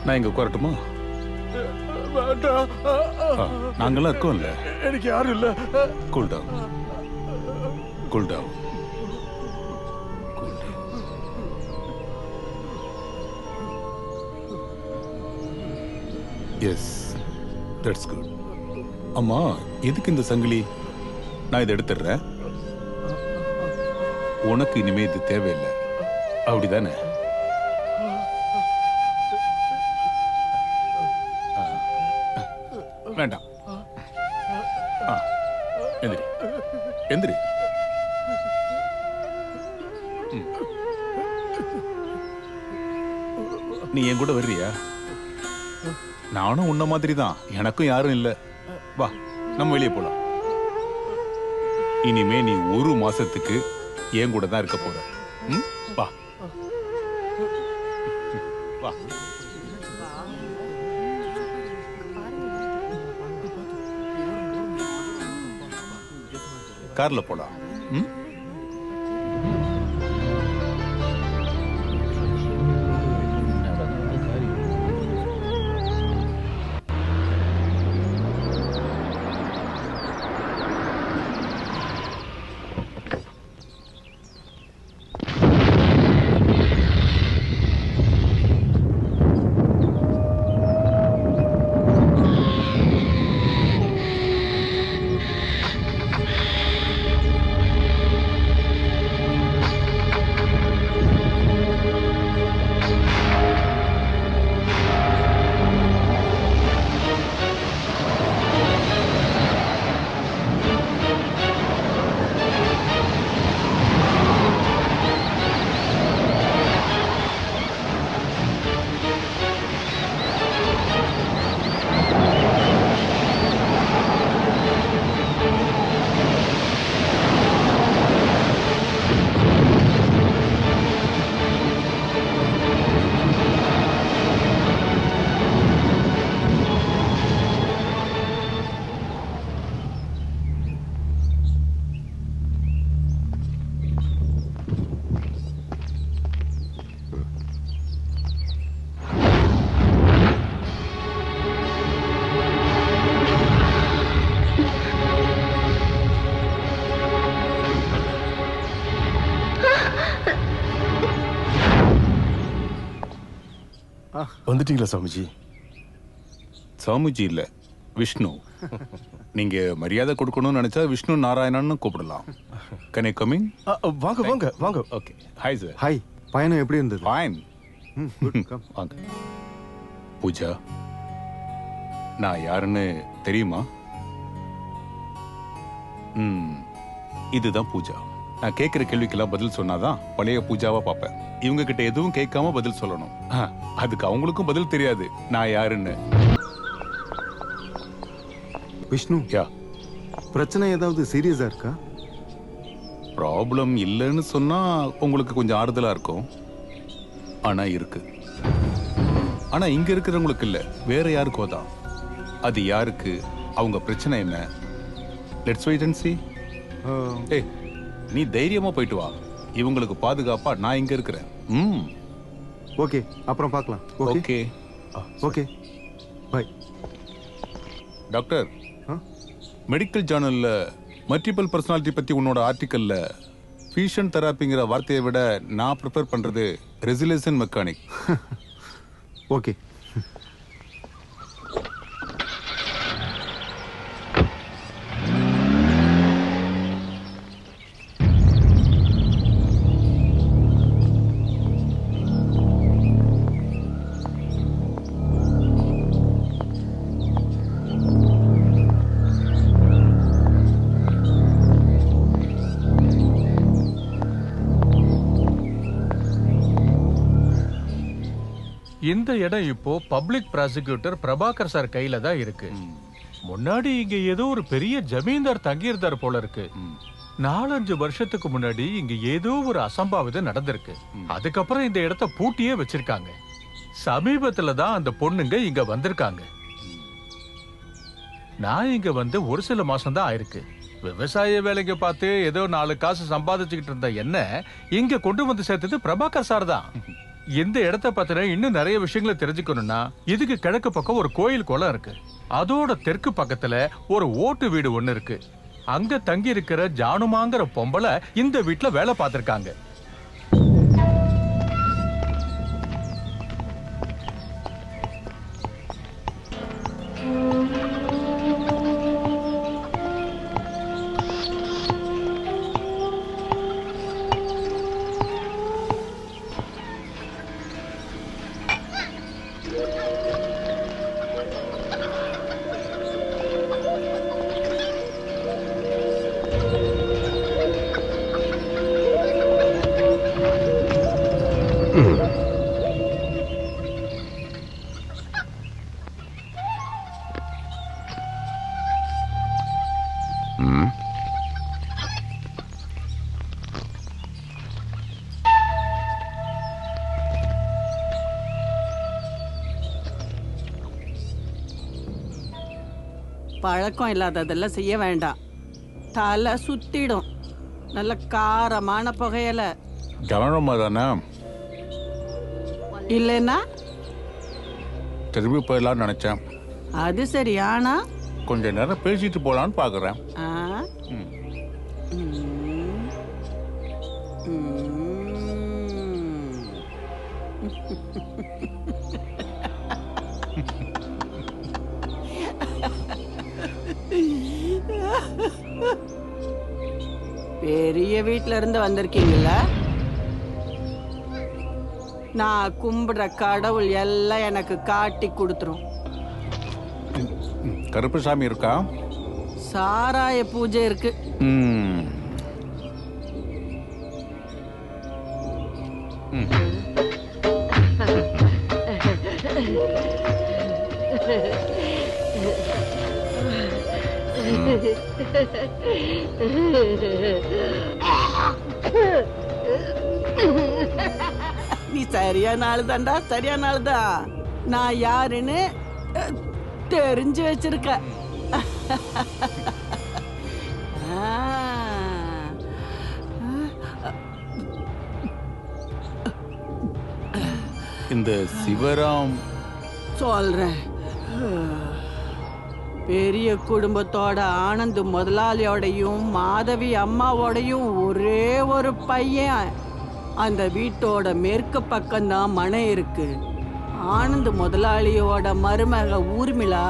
நான் இங்க உட்காரட்டுமா? நாங்கெல்லாம் இருக்கோம்ல. எனக்கு யாரும் இல்ல. Cool down, cool down. Yes, that's good. அம்மா, எதுக்கு இந்த சங்கிலி? நான் இதை எடுத்துடுறேன். உனக்கு இனிமே இது தேவையில்லை, அப்படிதானே? வேண்டாம். எந்திரி, எந்திரி. நீ என் கூட வர்றியா? நானும் உன்ன மாதிரி தான், எனக்கும் யாரும் இல்ல. வா, நம்ம வெளியே போலாம். இனிமே நீ 1 மாசத்துக்கு என் கூட தான் இருக்க போற. வா வா. கார்ல போலாம். வந்துட்டீங்களா சாமிஜி? சாமிஜி இல்ல, விஷ்ணு. நீங்க மரியாதை கொடுக்கணும்னு நினைச்சா விஷ்ணு நாராயணன்னு கூப்பிடலாம். Can I come in? வாங்க வாங்க வாங்க. ஓகே. Hi sir. ஹாய். பயணம் எப்படி இருந்தது? ஃபைன். வாங்க. பூஜா, நான் யாருன்னு தெரியுமா? இதுதான் பூஜா. நான் கேட்கிற கேள்விக்கெல்லாம் பதில் சொன்னாதான் பழைய பூஜாவா பார்ப்பேன். இவங்க கிட்ட எதுவும் கேட்காம பதில் சொல்லணும். அதுக்கு அவங்களுக்கும் பதில் தெரியாது நான் யாருன்னு. விஷ்ணு, பிரச்சனை ஏதாவது சீரியஸா இருக்கா? ப்ராப்ளம் இல்லைன்னு சொன்னா உங்களுக்கு கொஞ்சம் ஆறுதலா இருக்கும். ஆனா இருக்கு. ஆனா இங்க இருக்கிறவங்களுக்கு இல்ல, வேற யாருக்கோ தான். அது யாருக்கு, அவங்க பிரச்சனை என்ன? Let's wait and see. ஏய், நீ தைரியமா போயிட்டு வா. இவங்களுக்கு பாதுகாப்பா நான் இங்க இருக்கிறேன். ஓகே, அப்புறம் பார்க்கலாம். Okay okay, bye. Doctor, medical ஜர்னல்ல மல்டிபிள் பர்சனாலிட்டி பத்தி உன்னோட ஆர்டிக்கல்ல ஃபியூஷன் தெராப்பிங்கிற வார்த்தையை விட நான் ப்ரிப்பேர் பண்றது ரெசிலேஷன் மெக்கானிக். ஓகே. இந்த இடம் இப்போ பப்ளிக் ப்ராசிக்யூட்டர் பிரபாகர் சார் கையில தான் இருக்கு. முன்னாடி இங்க ஏதோ ஒரு பெரிய ஜமீன்தார் தங்கியிருந்தார் போல இருக்கு. 4-5 வருஷத்துக்கு முன்னாடி இங்க ஏதோ ஒரு அசம்பாவிதம் நடந்திருக்கு. அதுக்கப்புறம் இந்த இடத்த பூட்டியே வச்சிருக்காங்க. சமீபத்துல தான் அந்த பொண்ணுங்க இங்க வந்திருக்காங்க. நான் இங்க வந்து ஒரு சில மாசம் தான் ஆயிருக்கு. விவசாய வேலைக்கு பார்த்து ஏதோ 4 காசு சம்பாதிச்சுக்கிட்டு இருந்த என்ன இங்க கொண்டு வந்து சேர்த்தது பிரபாகர் சார் தான். இந்த இடத்த பத்தின இன்னும் நிறைய விஷயங்களை தெரிஞ்சுக்கணும்னா இதுக்கு கிழக்கு பக்கம் ஒரு கோயில் குளம் இருக்கு. அதோட தெற்கு பக்கத்துல ஒரு ஓட்டு வீடு ஒண்ணு இருக்கு. அங்க தங்கி இருக்கிற ஜானுமாங்கிற பொம்பளை இந்த வீட்டுல வேலை பார்த்திருக்காங்க. பழக்கம் இல்லாததெல்லாம் செய்ய வேண்டாம். தலை சுத்திடும். நல்ல காரமான புகையில கவனமா தானே இல்லைன்னா திரும்பி போயிடலாம்னு நினைச்சேன். அது சரி. ஆனா கொஞ்ச நேரம் பேசிட்டு போலான்னு பாக்குறேன். ஆ? பெரிய வீட்ல இருந்து வந்திருக்கீங்கல்ல, நான் கும்பிடுற கடவுள் எல்லாம் எனக்கு காட்டி கொடுத்துரும். கருப்பசாமி இருக்கா? சாராய பூஜை இருக்கு. நீ சரியான ஆளுதான்டா, சரியான ஆளுதான். நான் யாருன்னு தெரிஞ்சு வச்சிருக்க. இந்த சிவராம் சொல்றேன். பெரிய குடும்பத்தோட ஆனந்த் முதலாளியோடையும் மாதவி அம்மாவோடையும் ஒரே ஒரு பையன். அந்த வீட்டோட மேற்கு பக்கம்தான் மனை இருக்கு. ஆனந்த் முதலாளியோட மருமக ஊர்மிளா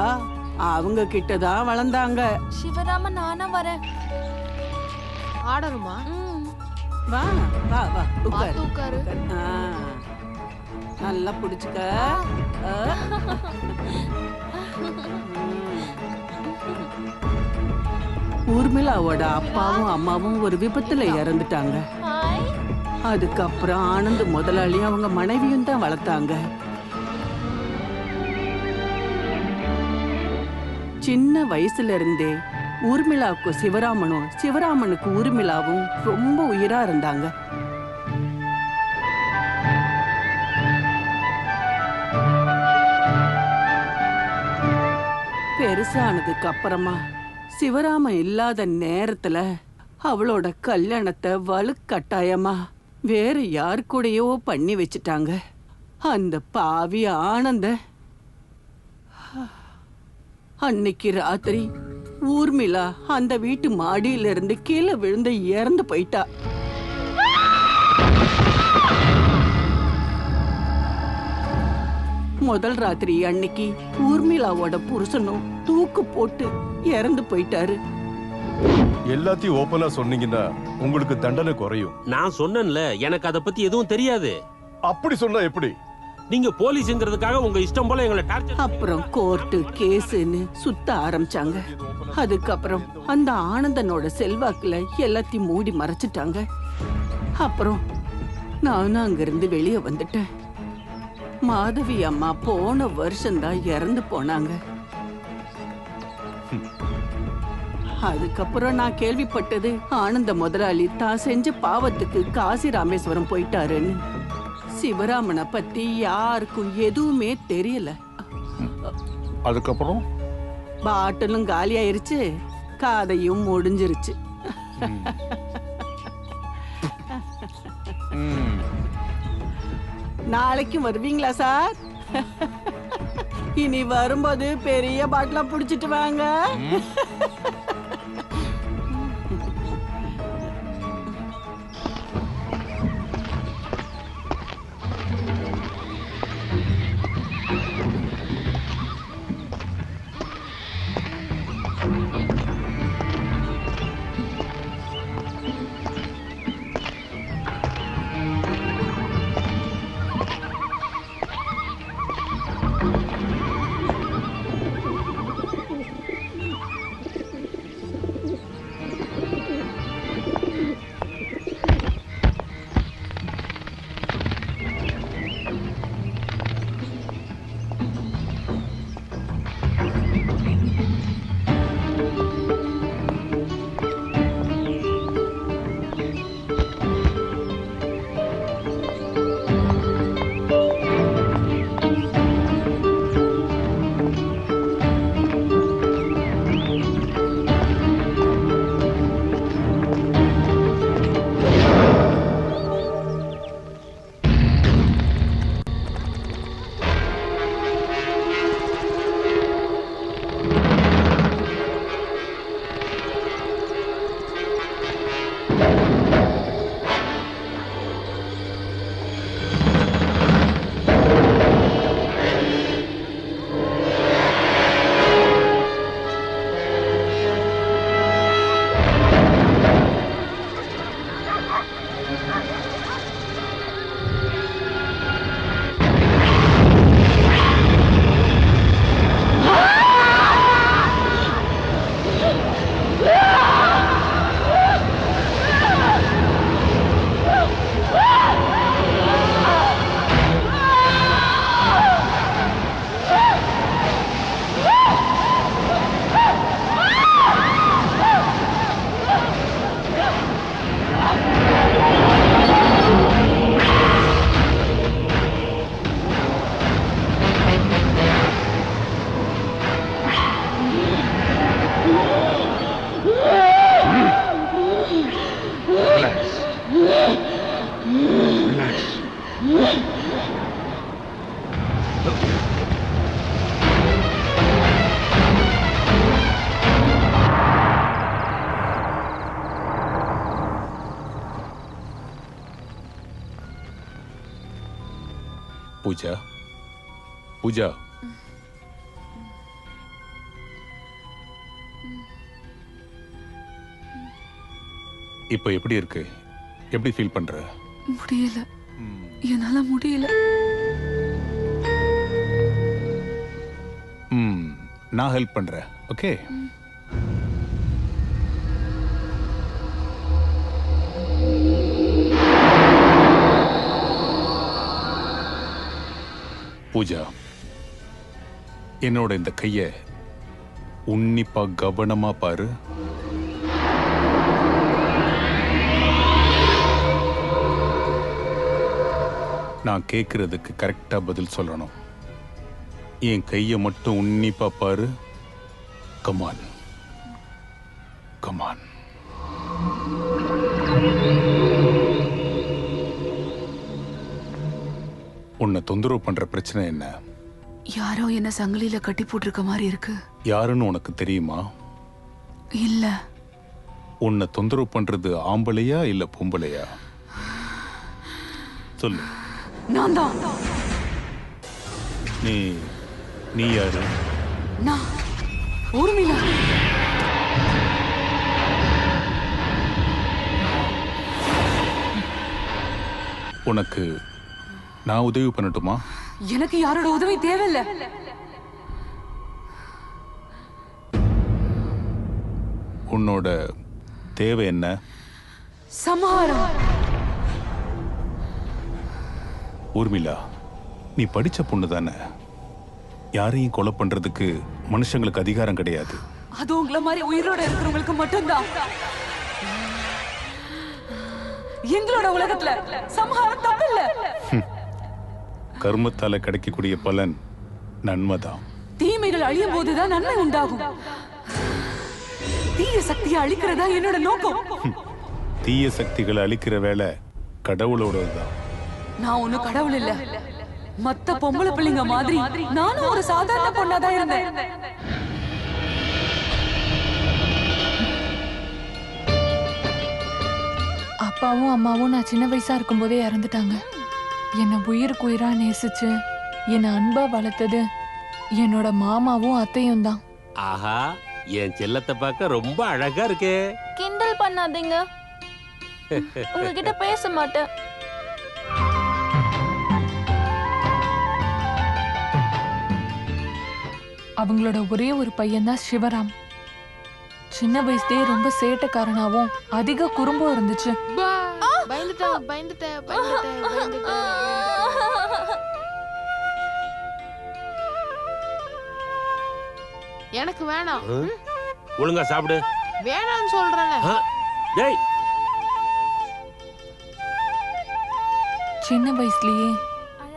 அவங்க கிட்டதான் வளர்ந்தாங்க. சிவராம நானா வரேன். ஆடணுமா? வா வா வா பார்த்து உட்காரு. நல்லா பிடிச்சுக்க. ஊர்மிளாவோட அப்பாவும் அம்மாவும் ஒரு விபத்துல இறந்துட்டாங்க. அதுக்கப்புறம் ஆனந்த் முதலாளி அவங்க மனைவியும் தான் வளர்த்தாங்க. சின்ன வயசுல இருந்தே ஊர்மிளாவுக்கு சிவராமனும் சிவராமனுக்கு ஊர்மிளாவும் ரொம்ப உயிரா இருந்தாங்க. பெருசானதுக்கு அப்புறமா சிவராமன் இல்லாத நேரத்துல அவளோட கல்யாணத்தை வலுக்கட்டாயமா வேற யார் கூடயோ பண்ணி வச்சுட்டாங்க. அந்த பாவி ஆனந்த அன்னைக்கு ராத்திரி ஊர்மிளா அந்த வீட்டு மாடியில இருந்து கீழே விழுந்து இறந்து போயிட்டா. முதல் ராத்திரி அன்னைக்கு ஊர்மிளாவோட புருஷனும் தூக்கு போட்டு இறந்து போயிட்டாரு. எல்லாத்தையும் ஓபனா சொன்னீங்கன்னா உங்களுக்கு தண்டனை குறையும். நான் சொன்னேன்ல, எனக்கு அத பத்தி எதுவும் தெரியாது. அப்படி சொன்னா எப்படி? நீங்க போலீஸ்ங்கிறதுக்காக உங்க இஷ்டம் போல எங்களை டார்ச்சர். அப்புறம் கோர்ட்டு கேஸ்ன்னு சுத்த ஆரம்பிச்சாங்க. அதுக்கப்புறம் அந்த ஆனந்தனோட செல்வாக்குல எல்லாத்தையும் மூடி மறைச்சிட்டாங்க. அப்புறம் நானும் அங்கிருந்து வெளியே வந்துட்டேன். மாதவி அம்மா போன வருஷம்தான் இறந்து போனாங்க. அதுக்கப்புறம் நான் கேள்விப்பட்டது ஆனந்த முதலாளி தான் செஞ்ச பாவத்துக்கு காசி ராமேஸ்வரம் போயிட்டாருன்னு. சிவராமனை பத்தி யாருக்கும் எதுவுமே தெரியல. அதுக்கப்புறம் பாட்டிலும் காலி ஆயிருச்சு, கதையும் முடிஞ்சிருச்சு. நாளைக்கு வருவீங்களா சார்? இனி வரும்போது பெரிய பாட்டிலா புடிச்சிட்டு வாங்க. பூஜா, பூஜா, இப்போ எப்படி இருக்கு? எப்படி ஃபீல் பண்ற? முடியல, என்னால முடியல. நான் ஹெல்ப் பண்றேன். ஓகே? பூஜா, என்னோட இந்த கைய உன்னிப்பா கவனமா பாரு. நான் கேட்கறதுக்கு கரெக்டா பதில் சொல்லணும். என் கைய மட்டும் உன்னிப்பா பாரு. Come on, come on. உன்னை தொந்தரவு பண்ற பிரச்சனை என்ன? யாரோ என்ன சங்கிலியில கட்டி போட்டிருக்க மாதிரி இருக்கு. யாருன்னு உனக்கு தெரியுமா? இல்ல. உன்னை தொந்தரவு பண்றது ஆம்பளையா இல்ல பொம்பளையா? சொல்லு. நான் தான். நீ யாரு? நான் ஊர்மிளா. உனக்கு நான் உதவி பண்ணட்டுமா? எனக்கு யாரோட உதவி தேவையில்லை. உன்னோட தேவை என்ன? சம்ஹாரம். ஊர்மிளா, நீ படிச்ச பொண்ணு தானே. யாரையும் கொலை பண்றதுக்கு மனுஷங்களுக்கு அதிகாரம் கிடையாது. அது உங்களை மாதிரி உயிரோட இருக்கிறவங்களுக்கு மட்டும்தான். எங்களோட உலகத்துல சம்ஹாரம் தப்பில்ல. கர்மத்தால கிடைக்கக்கூடிய பலன் நன்மைதான். தீமைகள் அழியும் போதுதான் நன்மை உண்டாகும். தீய சக்தியை அழிக்கிறதா என்னோட நோக்கம். தீய சக்திகளை அழிக்கிற வேலை கடவுளோடதுதான். நான் ஒண்ணும் கடவுள் இல்ல. மத்த பொம்பளை பிள்ளைங்க மாதிரி நானும் ஒரு சாதாரண பொண்ணாதான் இருந்தேன். அப்பாவும் அம்மாவும் நான் சின்ன வயசா இருக்கும்போதே இறந்துட்டாங்க. என்னை உயிருக்கு உயிரா நேசிச்சு என்னை அன்பா வளர்த்தது என்னோட மாமாவும் அத்தையும் தான். ஆஹா, என் செல்லத்தை பார்க்க ரொம்ப அழகா இருக்கே. கிண்டல் பண்ணாதீங்க, உங்ககிட்ட பேச மாட்டேன். அவங்களோட ஒரே ஒரு பையன் தான் சிவராம். சின்ன வயசுலயே ரொம்ப சேட்டைக்காரனாவும் அதிக குறும்பும் இருந்துச்சு. எனக்கு வேணாம். ஒழுங்கா சாப்பிடு. வேணாம்னு சொல்றேன்ல. டேய், சின்ன வயசுலயே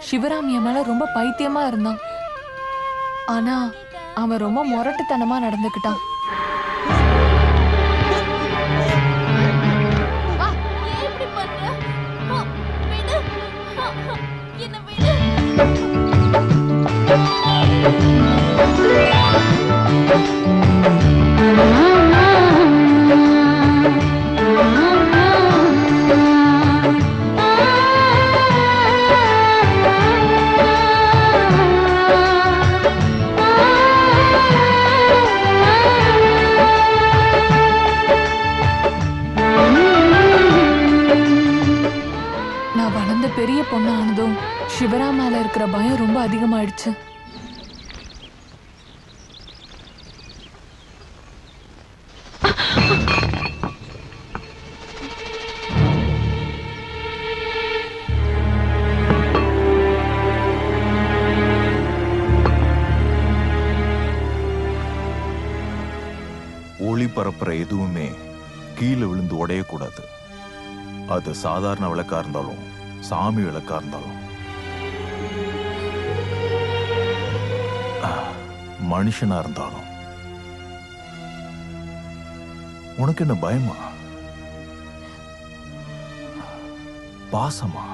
சிவராம் என் மேல ரொம்ப பைத்தியமா இருந்தான். ஆனா அவன் ரொம்ப முரட்டுத்தனமா நடந்துக்கிட்டான். பெரிய பொண்ணு ஆனதும் சிவராம் மேல இருக்கிற பயம் ரொம்ப அதிகமாயிடுச்சு. ஒளி பரப்புற எதுவுமே கீழே விழுந்து உடையக்கூடாது. அது சாதாரண விளக்கா இருந்தாலும் சாமி விளக்கா இருந்தாலும் மனுஷனா இருந்தாலும். உனக்கு என்ன பயமா, பாசமா?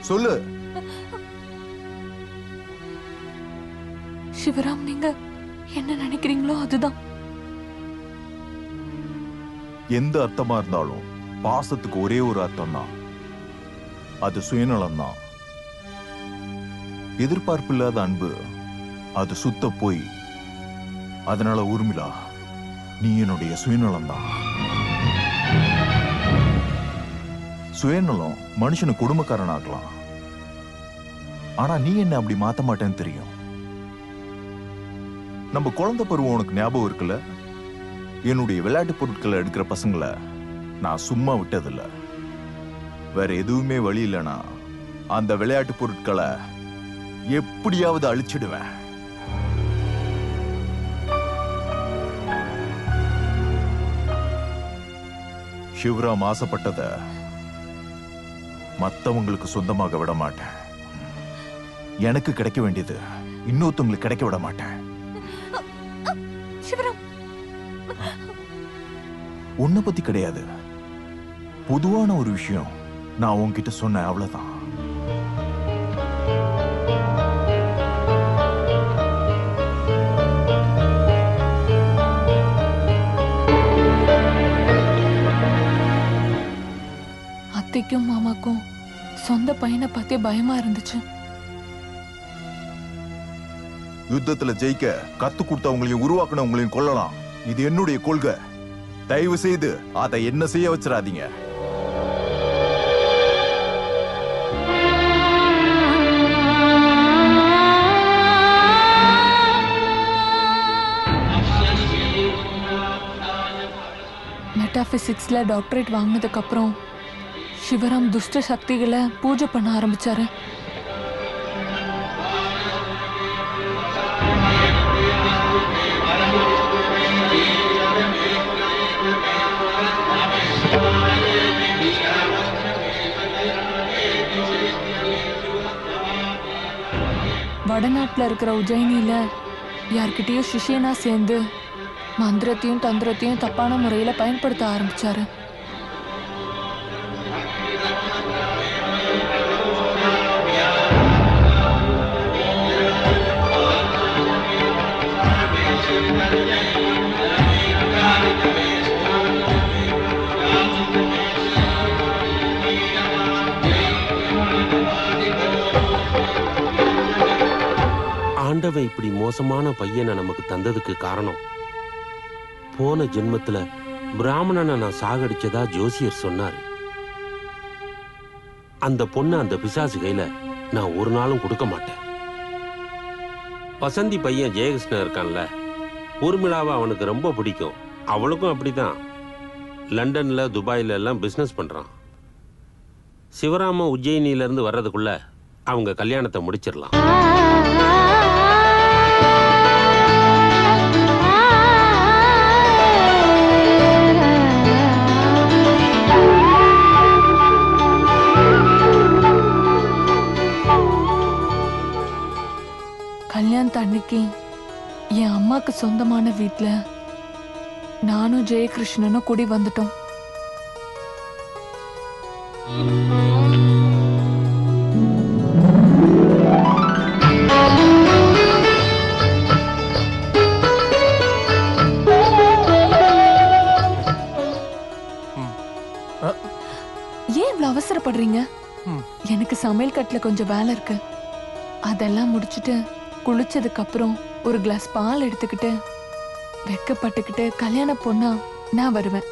சொல்லு. சிவராம், நீங்க என்ன நினைக்கிறீங்களோ அதுதான். எந்த அர்த்தமா இருந்தாலும் பாசத்துக்கு ஒரே ஒரு அர்த்தம் தான், அது சுயநலம் தான். எதிர்பார்ப்பு இல்லாத அன்பு அது சுத்த போய். அதனால ஊர்மிளா, நீ என்னுடைய சுயநலம் தான். சுயநலம் மனுஷனை கொடுமைக்காரன் ஆக்கலாம். ஆனா நீ என்ன அப்படி மாத்த மாட்டேன்னு தெரியும். நம்ம குழந்தை பருவம் உனக்கு ஞாபகம் இருக்குல்ல? என்னுடைய விளையாட்டு பொருட்களை எடுக்கிற பசங்களை நான் சும்மா விட்டதில்லை. வேற எதுவுமே வழி இல்லைனா அந்த விளையாட்டு பொருட்களை எப்படியாவது அழிச்சிடுவேன். சிவராம் ஆசைப்பட்டத மத்தவங்களுக்கு சொந்தமாக விட மாட்டேன். எனக்கு கிடைக்க வேண்டியது இன்னொருத்தவங்களுக்கு கிடைக்க விட மாட்டேன். உன்னை பத்தி கிடையாது, பொதுவான ஒரு விஷயம் நான் உன்கிட்ட சொன்னேன், அவ்வளவுதான். அத்தைக்கும் மாமாக்கும் சொந்த பையனை பத்தி பயமா இருந்துச்சு. யுத்தத்துல ஜெயிக்க கத்து கொடுத்தவங்களையும் உருவாக்குனவங்களையும் கொல்லலாம், இது என்னுடைய கொள்கை. தயவு செய்து அதை என்ன செய்ய வச்சிடாதீங்க. மெட்டாபிசிக்ஸ்ல டாக்டரேட் வாங்கினதுக்கு அப்புறம் சிவராம் துஷ்ட சக்திகளை பூஜை பண்ண ஆரம்பிச்சாரு. வடநாட்டுல இருக்கிற உஜ்ஜயினியில யார்கிட்டயோ சிஷியனா சேர்ந்து மந்திரத்தையும் தந்திரத்தையும் தப்பான முறையில பயன்படுத்த ஆரம்பிச்சாரு. ஆண்டவன் இப்படி மோசமான பையனை நமக்கு தந்ததுக்கு காரணம், போன ஜென்மத்துல பிராமணனை நான் சாகடிச்சதா ஜோசியர் சொன்னாரு. அந்த பொண்ணு அந்த பிசாசு கையில நான் ஒரு நாளும் கொடுக்க மாட்டேன். வசந்தி பையன் ஜெயகிருஷ்ணன் இருக்கான்ல, ஊர்மிளாவை அவனுக்கு ரொம்ப பிடிக்கும். அவளுக்கும் அப்படிதான். லண்டன்ல துபாயில எல்லாம் பிசினஸ் பண்றான். சிவராம உஜ்ஜயினில இருந்து வர்றதுக்குள்ள அவங்க கல்யாணத்தை முடிச்சிடலாம். கல்யாணத்து அன்னைக்கு என் அம்மாக்கு சொந்தமான வீட்டுல நானும் ஜெயகிருஷ்ணனும் கூடி வந்துட்டோம். ஏன் இவ்வளவு அவசரப்படுறீங்க? எனக்கு சமையல் கட்டுல கொஞ்சம் வேலை இருக்கு. அதெல்லாம் முடிச்சுட்டு குளிச்சதுக்கு அப்புறம் ஒரு கிளாஸ் பால் எடுத்துக்கிட்டு வெக்கப்பட்டுக்கிட்டு கல்யாண பொண்ணா நான் வருவேன்.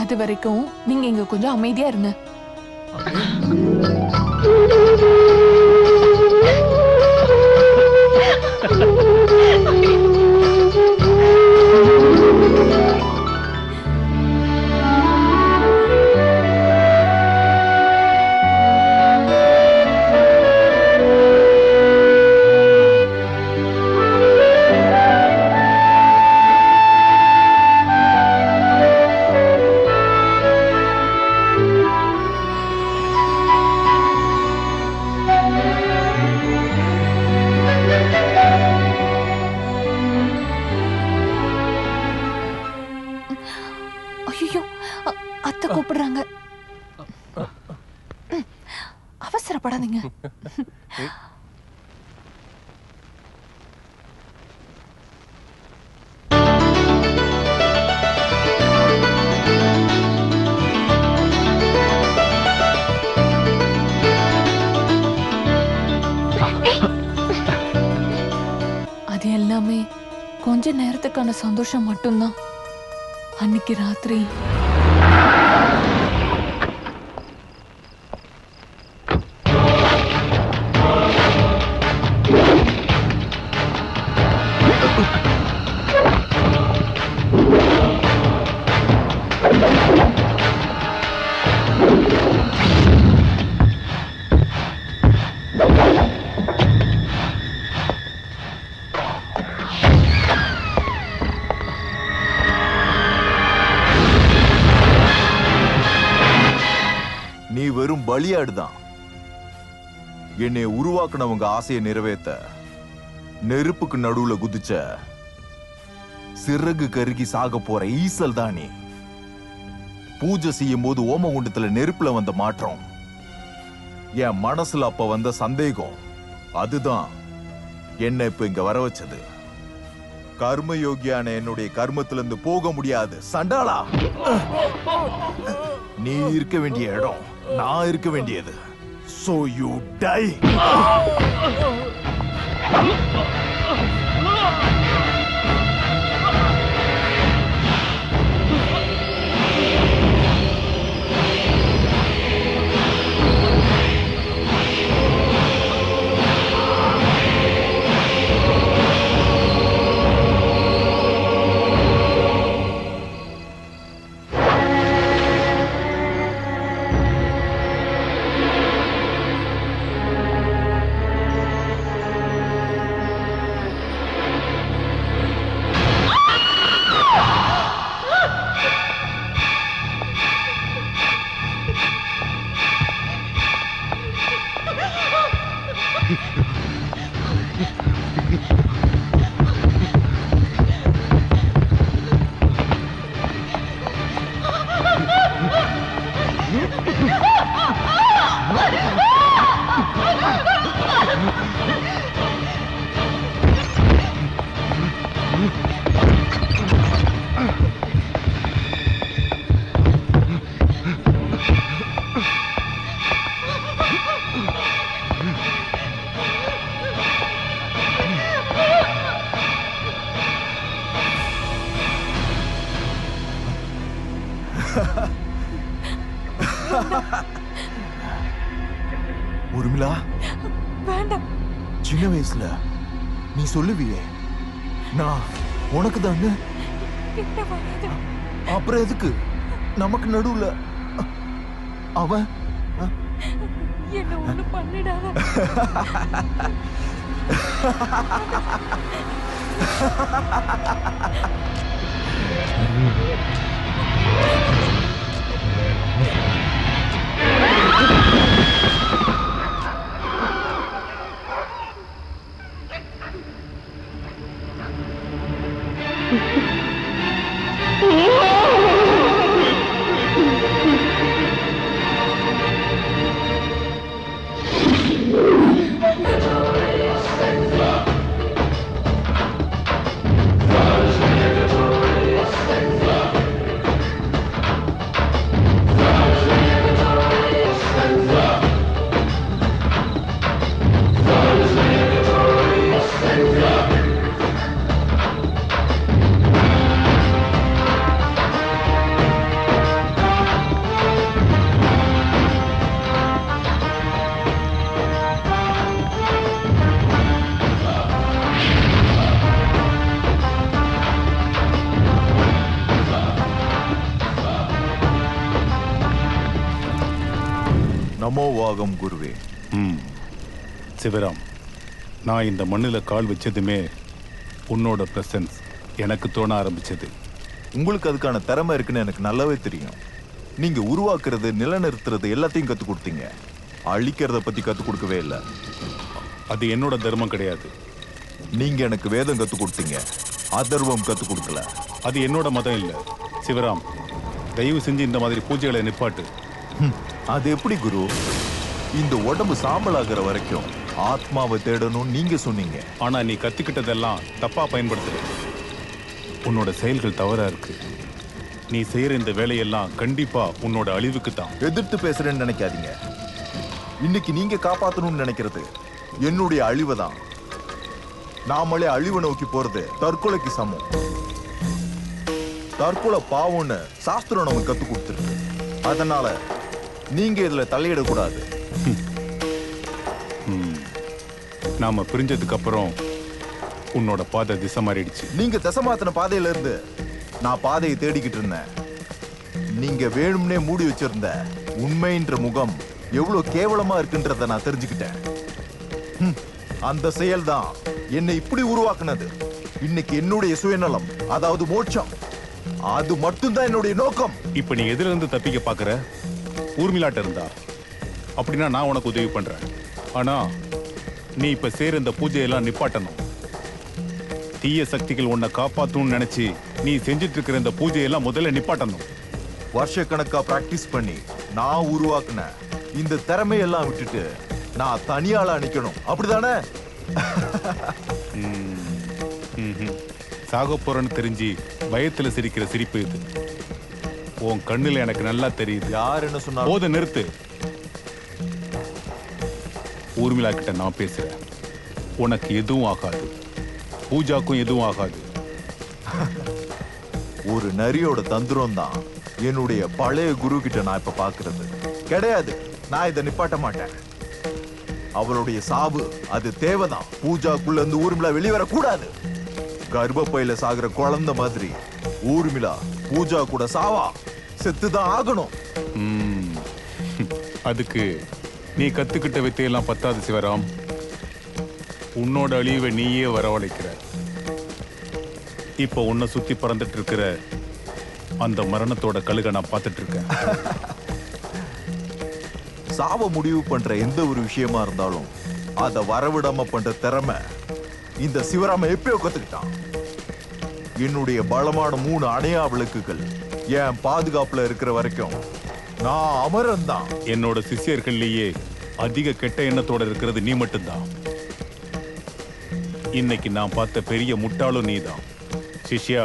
அது வரைக்கும் நீங்க இங்க கொஞ்சம் அமைதியா இருங்க. அத்தை கூப்பிடுறாங்க. அவசரப்படாதீங்க. அது எல்லாமே கொஞ்ச நேரத்துக்கான சந்தோஷம் மட்டும்தான். அன்னைக்கு ராத்திரி நீ வெறும் பலியாடுதான். என்னை உருவாக்குனவங்க ஆசையை நிறைவேற்ற நெருப்புக்கு நடுவுல குதிச்ச சிறகு கருகி சாக போற ஈசல் தான் நீ. பூஜை செய்யும் போது ஓமகுண்டத்துல நெருப்புல வந்த மாற்றம், என் மனசுல அப்ப வந்த சந்தேகம், அதுதான் என்ன இப்ப இங்க வர வச்சது. கர்மயோகியான என்னுடைய கர்மத்திலிருந்து போக முடியாது சண்டாளா. நீ இருக்க வேண்டிய இடம் நான் இருக்க வேண்டியது. So you die. ஊர்மிளா, வேண்டாம். சின்ன வயசுல நீ சொல்லுவியே நான் உனக்கு தான். கிட்ட வராத. அப்புறம் எதுக்கு நமக்கு நடுவுல அவன்? என்ன ஒண்ணு பண்ணிடாத. நமோவாகம் குருவே. சிவராம், நான் இந்த மண்ணில் கால் வச்சதுமே உன்னோட பிரசன்ஸ் எனக்கு தோண ஆரம்பிச்சது. உங்களுக்கு அதுக்கான திறமை இருக்குன்னு எனக்கு நல்லாவே தெரியும். நீங்க உருவாக்குறது, நிலநிறுத்துறது எல்லாத்தையும் கத்து கொடுத்தீங்க. அழிக்கிறத பத்தி கத்து கொடுக்கவே இல்லை. அது என்னோட தர்மம் கிடையாது. நீங்க எனக்கு வேதம் கத்து கொடுத்தீங்க, அதர்வம் கத்து கொடுக்கல. அது என்னோட மதம் இல்லை. சிவராம், தயவு செஞ்சு இந்த மாதிரி பூஜைகளை நிப்பாட்டு. அது எப்படி குரு? இந்த உடம்பு சாம்பலாகிற வரைக்கும் ஆத்மாவை தேடணும் நீங்க சொன்னீங்க. ஆனா நீ கத்துக்கிட்டதெல்லாம் தப்பா பயன்படுத்துற. உன்னோட செயல்கள் தவறா இருக்கு. நீ செய்யற இந்த வேலையெல்லாம் கண்டிப்பா உன்னோட அழிவுக்கு தான். எதிர்த்து பேசுறேன்னு நினைக்காதீங்க. இன்னைக்கு நீங்க காப்பாத்தணும்னு நினைக்கிறது என்னுடைய அழிவை தான். நாமளே அழிவை நோக்கி போறது தற்கொலைக்கு சமம். தற்கொலை பாவம்னு சாஸ்திரம் நமக்கு கத்து கொடுத்துருக்கு. அதனால நீங்க இதுல தலையிடக்கூடாது. நாம பிரிஞ்சதுக்கு அப்புறம் உன்னோட பாதை திசை மாறிடுச்சு. நீங்க திசை மாத்தின பாதையில இருந்து நான் பாதையை தேடிக்கிட்டு இருந்தேன். நீங்க வேணும்னே மூடி வச்சிருந்த உண்மைன்ற முகம் எவ்வளவு கேவலமா இருக்குன்றத நான் தெரிஞ்சுக்கிட்டேன். அந்த செயல் தான் என்னை இப்படி உருவாக்குனது. இன்னைக்கு என்னுடைய சுயநலம், அதாவது மோட்சம், அது மட்டும்தான் என்னுடைய நோக்கம். இப்ப நீ எதுல இருந்து தப்பிக்க பாக்குற? ஊர்மிளாட்ட இருந்தா அப்படின்னா நான் உனக்கு உதவி பண்றேன். ஆனா நீ இப்ப சேர இந்த பூஜையெல்லாம் நிப்பாட்டணும். தீய சக்திகள் உன்னை காப்பாத்தணும்னு நினைச்சு நீ செஞ்சிட்டு இருக்கிற இந்த பூஜையெல்லாம் முதல்ல நிப்பாட்டணும். வருஷக்கணக்கா பிராக்டிஸ் பண்ணி நான் உருவாக்குன இந்த திறமையெல்லாம் விட்டுட்டு நான் தனியாளா நிக்கணும், அப்படிதானே? சாக போறேன்னு தெரிஞ்சு பயத்துல சிரிக்கிற சிரிப்பு இது. உன் கண்ணுல எனக்கு நல்லா தெரியுது. யார் என்ன சொன்னா? போத நிறுத்து. ஊர்மிளா கிட்ட நான் பேசுறேன். உனக்கு எதுவும் ஆகாது, பூஜாக்கும் எதுவும் ஆகாது. ஒரு நரியோட தந்திரம் தான் என்னுடைய பழைய குரு கிட்ட நான் இப்ப பாக்குறது கிடையாது. நான் இதை நிப்பாட்ட மாட்டேன். அவளுடைய சாவு அது தேவைதான். பூஜாக்குள்ள இருந்து ஊர்மிளா வெளிவர கூடாது. கர்ப்பப்பையில சாகுற குழந்தை மாதிரி ஊர்மிளா பூஜா கூட சாவா செத்துதான் ஆகணும். அதுக்கு நீ கத்துக்கிட்ட வித்தையெல்லாம் பத்தாது சிவராம். உன்னோட அழிவை நீயே வரவழைக்கிற. இப்ப உன்னை சுத்தி பறந்துட்டு இருக்கிற அந்த மரணத்தோட கழுக நான் பார்த்துட்டு இருக்கேன். சாவ முடிவு பண்ற எந்த ஒரு விஷயமா இருந்தாலும் அத வரவிடாம பண்ற திறமை இந்த சிவராம எப்பயோ கத்துக்கிட்டான். என்னுடைய பலமான 3 அணையா விளக்குகள் என் பாதுகாப்புல இருக்கிற வரைக்கும் நான் அமரன் தான். என்னோட சிஷ்யர்கள்லயே அதிக கெட்ட எண்ணத்தோட இருக்கிறது நீ மட்டும்தான். இன்னைக்கு நான் பார்த்த பெரிய முட்டாளும் நீதான். சிஷ்யா,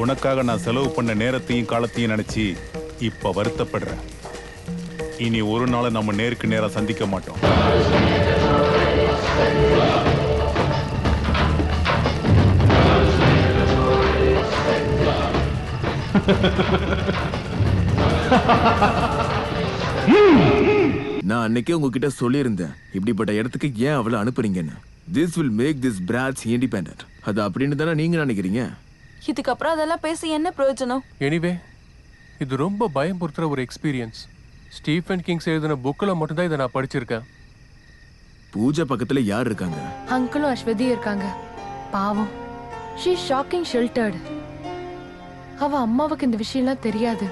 உனக்காக நான் செலவு பண்ண நேரத்தையும் காலத்தையும் நினைச்சு இப்ப வருத்தப்படுறேன். இனி ஒரு நாள் நம்ம நேருக்கு நேரா சந்திக்க மாட்டோம். நான் அன்னைக்கே உங்ககிட்ட சொல்லியிருந்தேன் இப்படிப்பட்ட இடத்துக்கு ஏன் அவளை அனுப்புறீங்கன்னு. This will make this brats independent. அது அப்படின்னு தானே நீங்க நினைக்கிறீங்க? இதுக்கப்புறம் அதெல்லாம் பேசி என்ன பிரயோஜனம்? எனிவே இது ரொம்ப பயம்புறுத்துற ஒரு எக்ஸ்பீரியன்ஸ். ஸ்டீஃபன் கிங்ஸ் எழுதின புக்கில் மட்டும்தான் இதை நான் படிச்சிருக்கேன். பூஜா பக்கத்துல யார் இருக்காங்க? அங்கிளும் அஸ்வதி இருக்காங்க. பாவம், ஷீ ஷாக்கிங் ஷெல்டர்ட். அவ அம்மாவுக்கு இந்த விஷயம்லாம் தெரியாது.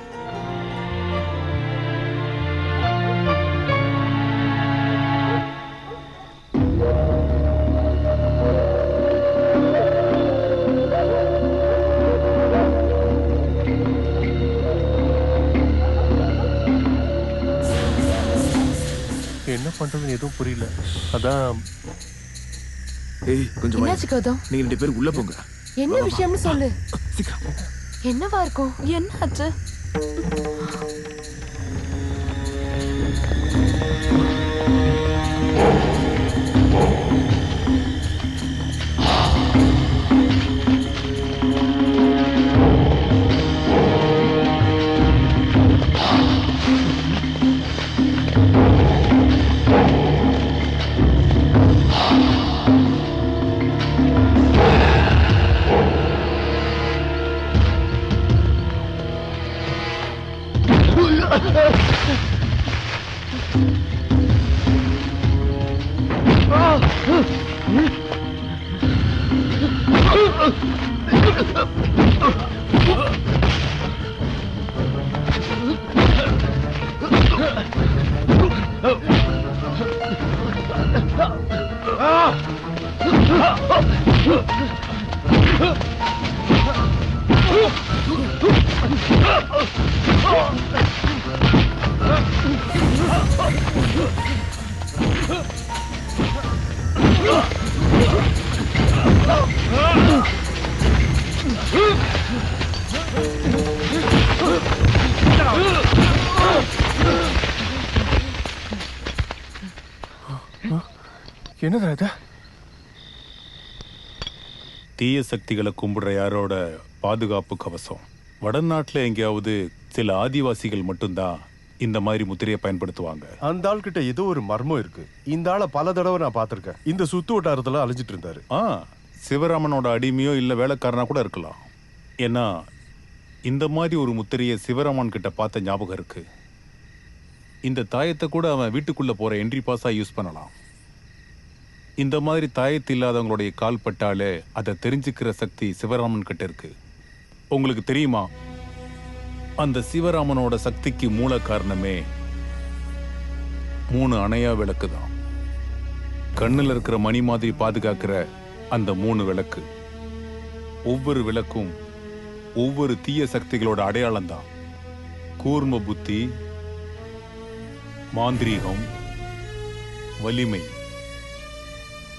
என்ன பண்றதுன்னு எதுவும் புரியல. அதான் ஏய் கொஞ்சம் என்னாச்சு கௌதம்? நீங்க 2 பேரும் உள்ள போங்க. என்ன விஷயம்னு சொல்லு. சீக்கிரம். என்னவா இருக்கும்? என்னாச்சு? என்னடா இது? தீய சக்திகளை கும்பிடுற யாரோட பாதுகாப்பு கவசம். வடநாட்டுல எங்கேயாவது சில ஆதிவாசிகள் மட்டும்தான் இந்த மாதிரி முத்திரையை பயன்படுத்துவாங்க. அந்த ஆள் கிட்ட ஏதோ ஒரு மர்மம் இருக்கு. இந்த ஆளை பல தடவை நான் பார்த்திருக்கேன். இந்த சுத்து வட்டாரத்துல அலைஞ்சிட்டு இருந்தாரு. சிவராமனோட அடிமையோ இல்ல வேலைக்காரனா கூட இருக்கலாம். ஏன்னா இந்த மாதிரி ஒரு முத்திரையை சிவராமன் கிட்ட பார்த்த ஞாபகம் இருக்கு. இந்த தாயத்தை கூட அவன் வீட்டுக்குள்ள போற என்ட்ரி பாஸா யூஸ் பண்ணலாம். இந்த மாதிரி தாயத்து இல்லாதவங்களுடைய கால் பட்டாலே அதை தெரிஞ்சுக்கிற சக்தி சிவராமன் கிட்ட இருக்கு. உங்களுக்கு தெரியுமா, அந்த சிவராமனோட சக்திக்கு மூல காரணமே 3 அணையா விளக்கு தான். கண்ணுல இருக்கிற மணி மாதிரி பாதுகாக்கிற அந்த 3 விளக்கு. ஒவ்வொரு விளக்கும் ஒவ்வொரு தீய சக்திகளோட அடையாளம் தான். கூர்ம புத்தி, மாந்திரீகம், வலிமை.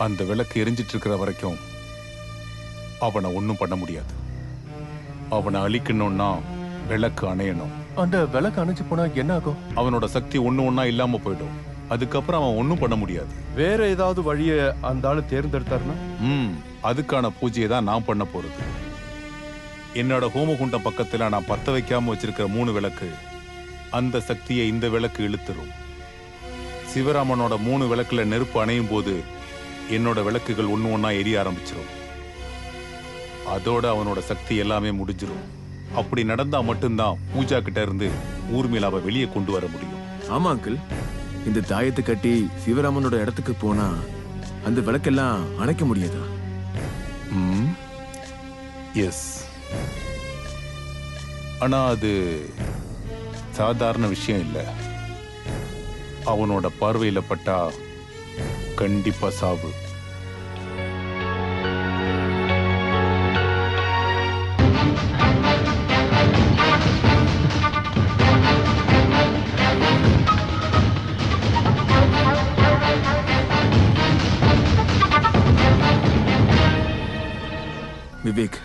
அந்த விளக்கு எரிஞ்சிட்டு இருக்கிற வரைக்கும் அவனை ஒன்றும் பண்ண முடியாது. அவனை அழிக்கணும்னா விளக்கு அணையணும். அந்த விளக்கு அணைஞ்சு போனா என்ன ஆகும்? அவனோட சக்தி ஒண்ணா இல்லாம போயிடும். அதுக்கப்புறம் அவன் ஒன்றும் பண்ண முடியாது. வேற ஏதாவது வழியை அந்த ஆளு தேர்ந்தெடுத்தாருன்னா அதுக்கான பூஜையை தான் நான் பண்ண போறது. என்னோட ஹோமகுண்டம் பக்கத்துல நான் பத்த வைக்காம வச்சிருக்கிற 3 விளக்கு அந்த சக்தியை இந்த விளக்கு இழுத்துரும். சிவராமனோட 3 விளக்குல நெருப்பு அணையும் போது என்னோட விளக்குகள் ஒண்ணா எரிய ஆரம்பிச்சிடும். அதோட அவனோட சக்தி எல்லாமே முடிஞ்சிடும். அப்படி நடந்தா மட்டும்தான் பூஜா கிட்ட இருந்து ஊர்மிளாவை வெளியே கொண்டு வர முடியும். ஆமா அங்கிள், இந்த தாயத்தை கட்டி சிவராமனோட இடத்துக்கு போனா அந்த விளக்கெல்லாம் அணைக்க முடியாதா? எஸ். ஆனா அது சாதாரண விஷயம் இல்ல. அவனோட பார்வையில பட்டா கண்டிப்பா சாவு. விவேக்,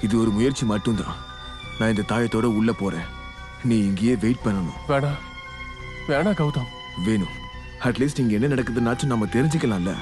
இது ஒரு முயற்சி மட்டும்தான். நான் இந்த தாயத்தோட உள்ள போறேன். நீ இங்கேயே வெயிட் பண்ணணும். வேணா வேணா கௌதம். வேணும். அட்லீஸ்ட் இங்க என்ன நடக்குதுன்னாச்சும் நம்ம தெரிஞ்சுக்கலாம்ல.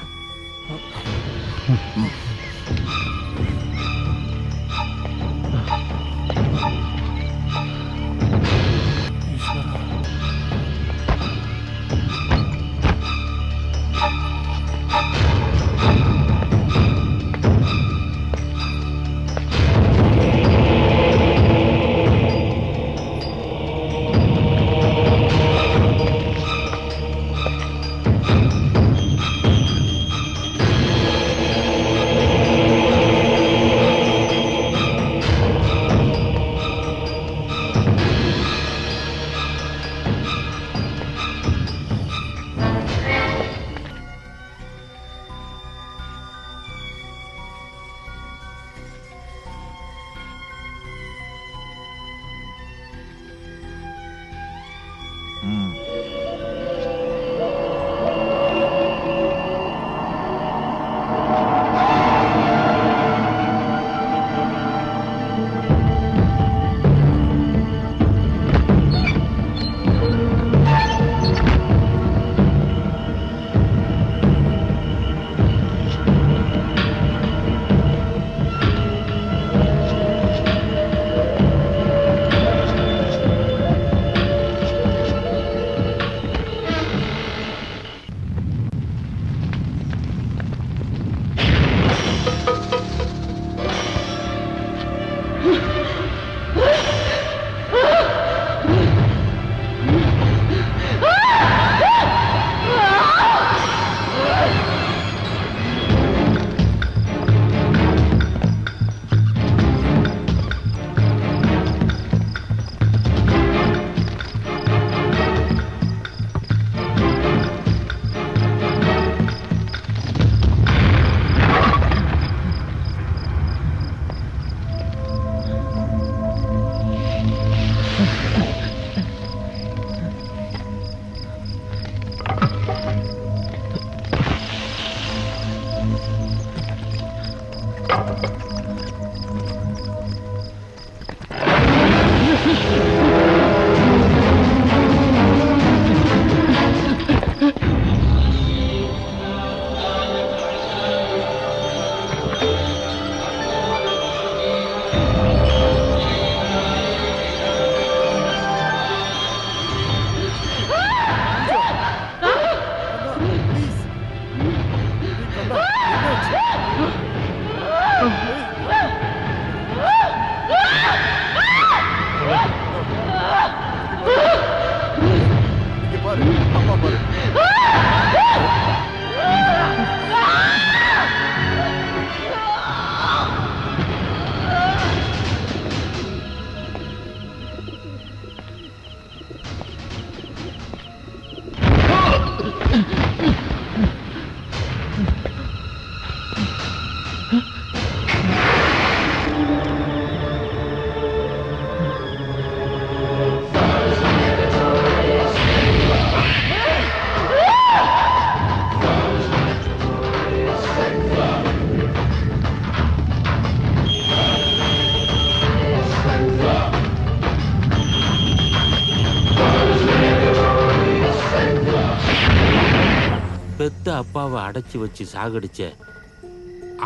பெத்த அப்பாவை அடைச்சி வச்சு சாகடிச்ச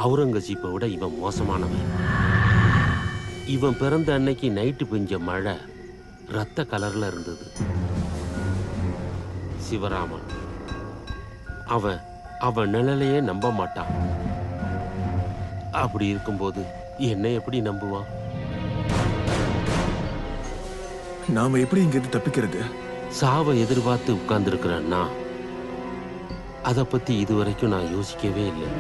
அவுரங்கசீப்பை விட இவன் மோசமானவன். இவன் பிறந்த அன்னைக்கு நைட்டு பெஞ்ச மழை ரத்த கலர்ல இருந்தது. சிவராமன் அவன் நிழலையே நம்ப மாட்டான். அப்படி இருக்கும்போது என்னை எப்படி நம்புவான்? நாம எப்படி இங்கிருந்து தப்பிக்கிறது? சாவை எதிர்பார்த்து உட்கார்ந்துருக்கிறேன்னா அதை பத்தி இதுவரைக்கும் நான் யோசிக்கவே இல்லை.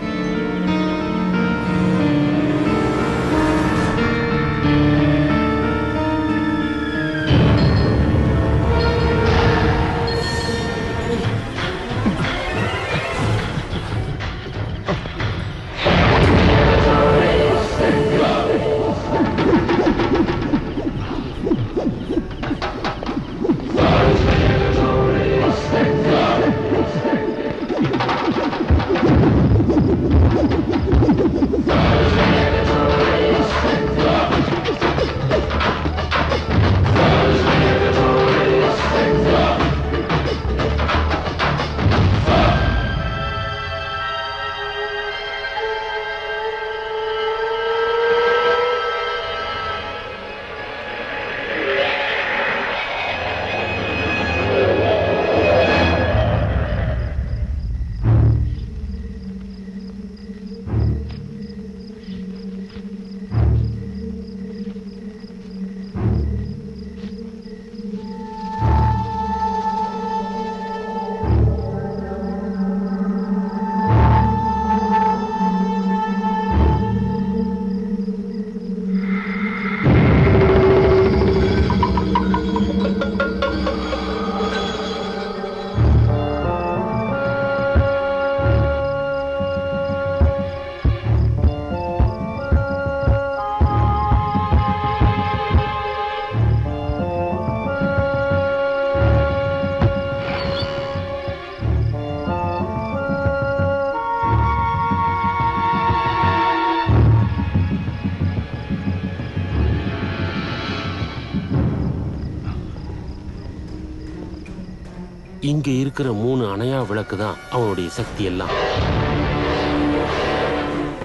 இங்க இருக்கிற 3 அணையா விளக்கு தான் அவனுடைய சக்தி எல்லாம்.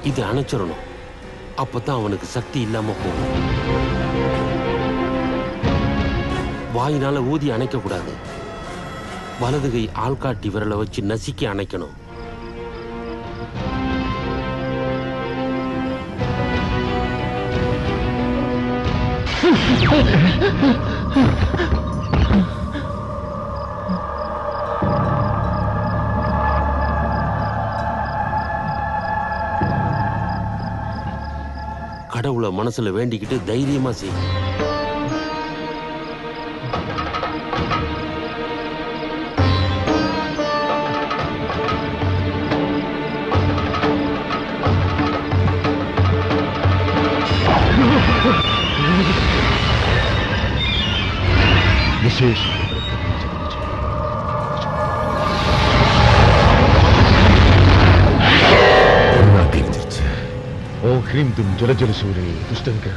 இது அணைச்சிடணும், அப்பதான் அவனுக்கு சக்தி இல்லாம போகும். வாயினால ஊதி அணைக்க கூடாது, வலதுகை ஆள்காட்டி விரலை வச்சு நசுக்கி அணைக்கணும். கடவுளை மனசுல வேண்டிக்கிட்டு தைரியமா செய். ह्रीं तुम जल जल सूर्य दुष्टंकर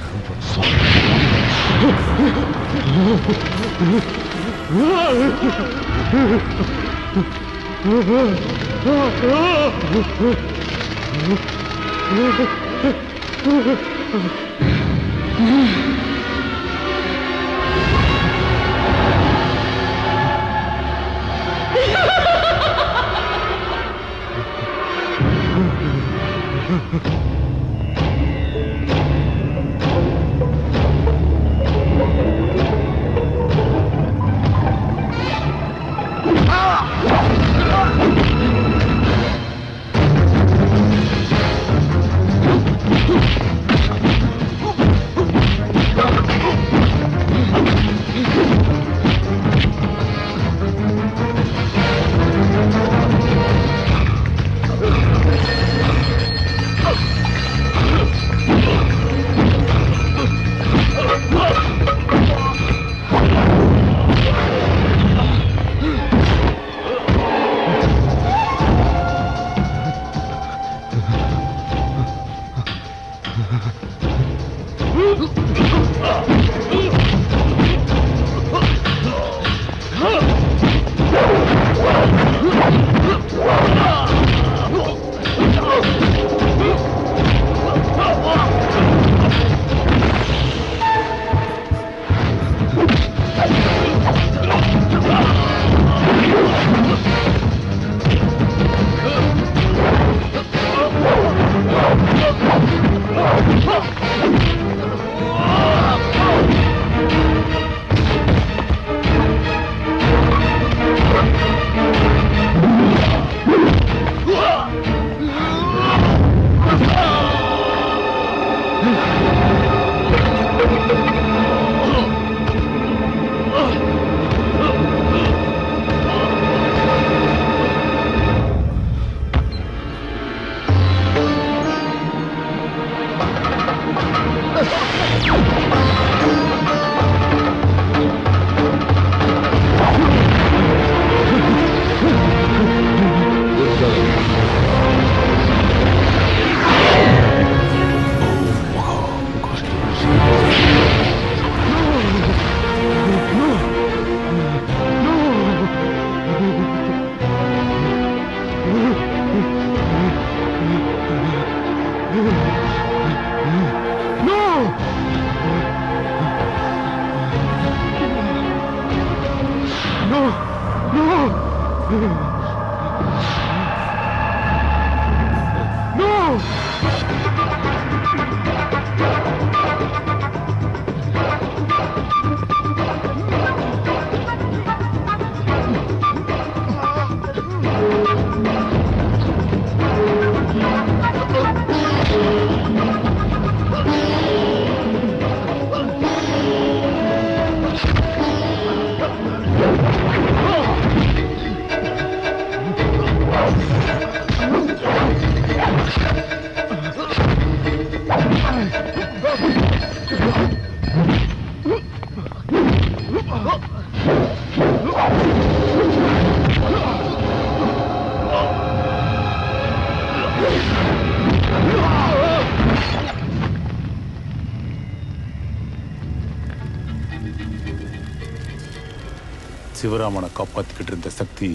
சிவராமனை காப்பாத்திக்கிட்டு இருந்த சக்தி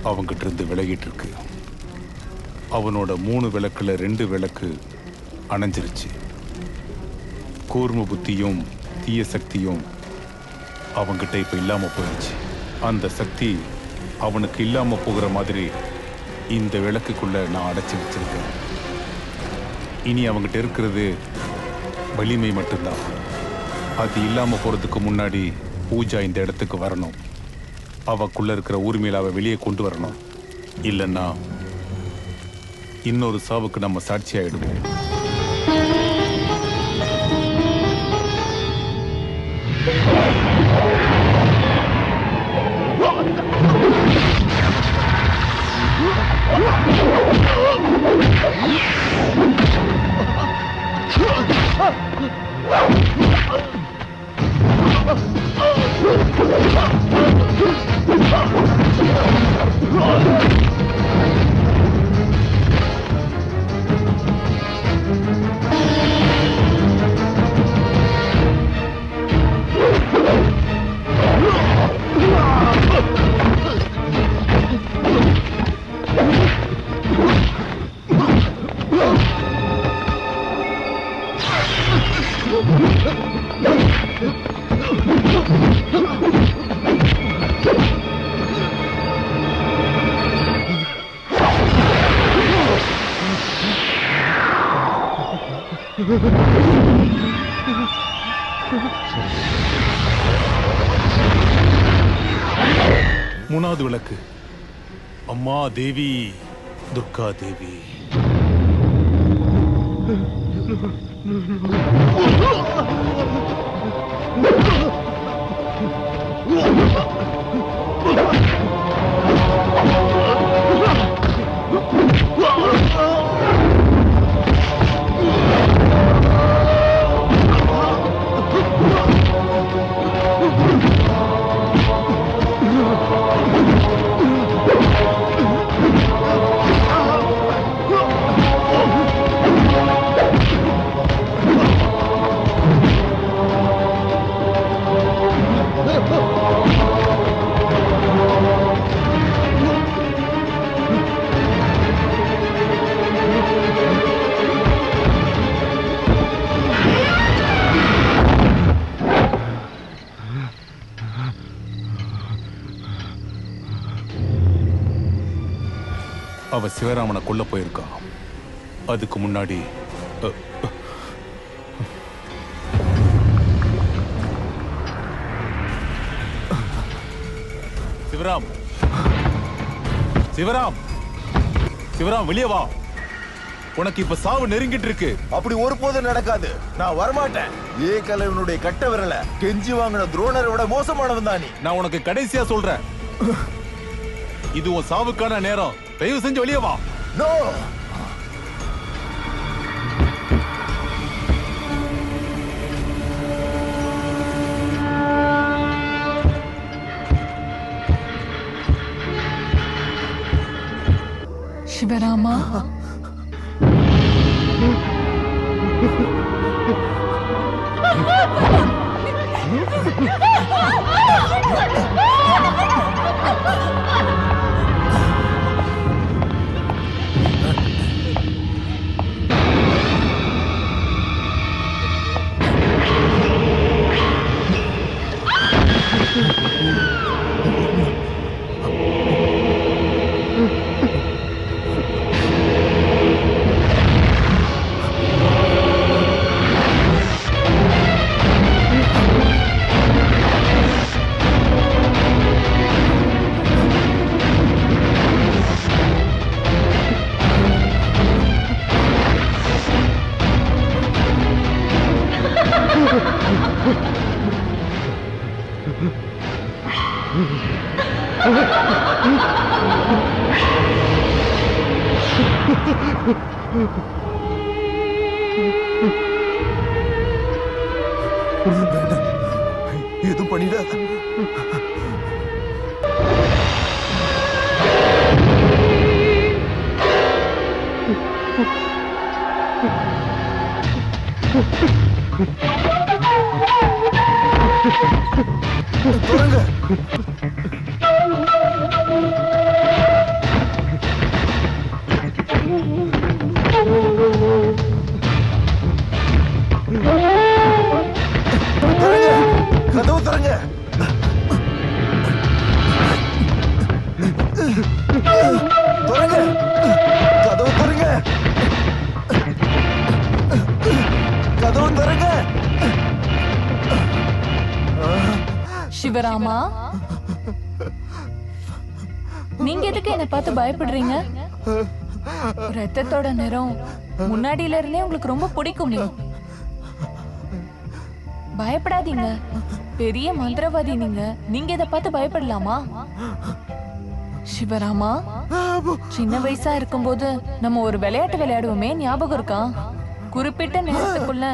அவங்கிட்ட இருந்து விலகிட்டு இருக்கு. அவனோட 3 விளக்குல 2 விளக்கு அணைஞ்சிருச்சு. கூர்ம புத்தியும் தீய சக்தியும் அவங்கிட்ட இப்ப இல்லாம போயிடுச்சு. அந்த சக்தி அவனுக்கு இல்லாம போகிற மாதிரி இந்த விளக்குக்குள்ள நான் அடைச்சி வச்சிருக்கேன். இனி அவங்கிட்ட இருக்கிறது வலிமை மட்டும்தான். அது இல்லாம போறதுக்கு முன்னாடி பூஜா இந்த இடத்துக்கு வரணும். அவக்குள்ள இருக்கிற ஊர்மிளாவை வெளியே கொண்டு வரணும். இல்லைன்னா இன்னொரு சாவுக்கு நம்ம சாட்சியாயிடுவோம். மூணாவது விளக்கு. அம்மா தேவி, துர்கா தேவி. அவ சிவராமனை கொல்ல போயிருக்கா. அதுக்கு முன்னாடி சிவராம், சிவராம், சிவராம் வெளியே வா. உனக்கு இப்ப சாவு நெருங்கிட்டு இருக்கு. அப்படி ஒருபோதும் நடக்காது. நான் வரமாட்டேன். ஏகலைவனுடைய கட்ட விரல கெஞ்சி வாங்கின துரோணரை விட மோசமானவன் தான் நீ. நான் உனக்கு கடைசியா சொல்றேன், இது உன் சாவுக்கான நேரம். தயவு செஞ்சு வெளியே வா. நோ. சிவராமா, எதுவும் பண்ணிடாத. தொடங்க. கதவு தரங்க. தொடங்க. கதவு தரங்க. கதவு தரங்க. சிவராமா, நீங்க எதுக்கு என்ன பார்த்து பயப்படுறீங்க? ரத்தத்தோட நிறம் முன்னாடியில இருந்தே உங்களுக்கு ரொம்ப பிடிக்குமே. பயப்படாதீங்க, பெரிய மந்திரவாதி நீங்க. நீங்க இத பார்த்து பயப்படலாமா? சிவராமா, சின்ன வயசா இருக்கும்போது நம்ம ஒரு விளையாட்டு விளையாடுவோமே, ஞாபகம் இருக்கா? குறிப்பிட்ட நேரத்துக்குள்ள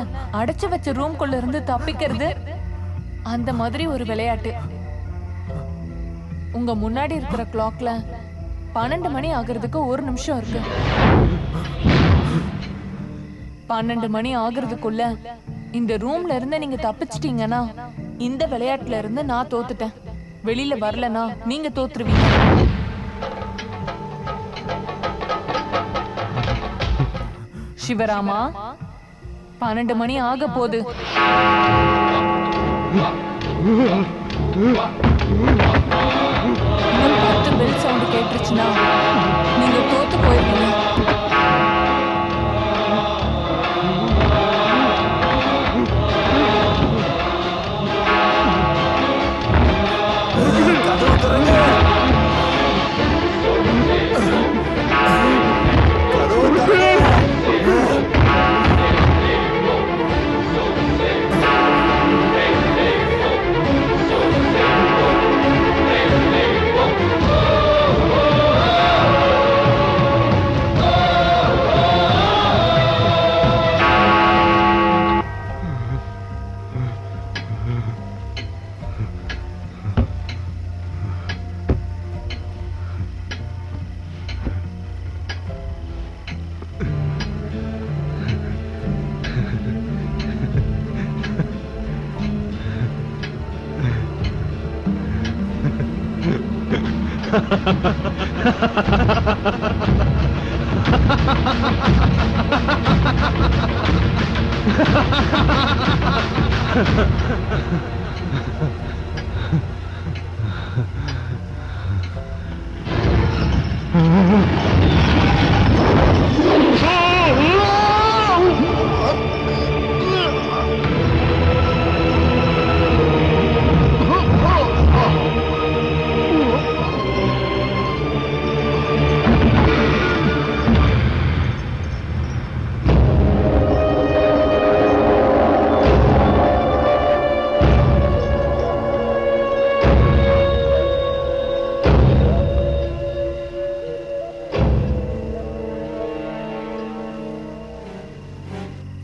அடைச்சு வச்ச ரூம்குள்ள இருந்து தப்பிக்கிறது. அந்த மாதிரி ஒரு விளையாட்டு. உங்க முன்னாடி இருக்கிற கிளாக்ல 12 மணி ஆகிறதுக்கு 1 நிமிஷம் இருக்கு. 12 மணி ஆகிறதுக்குள்ள இந்த ரூம்ல இருந்து நீங்க தப்பிச்சிட்டீங்கன்னா இந்த விளையாட்டுல இருந்து நான் தோத்துட்டேன். வெளியில வரலனா நீங்க தோத்துருவீங்க. சிவராமா, 12 மணி ஆக போகுது. 10 பெல் சவுண்ட் கேட்டுருச்சுன்னா நீங்க தோத்து போயிருவீங்க. கதவு திறங்க.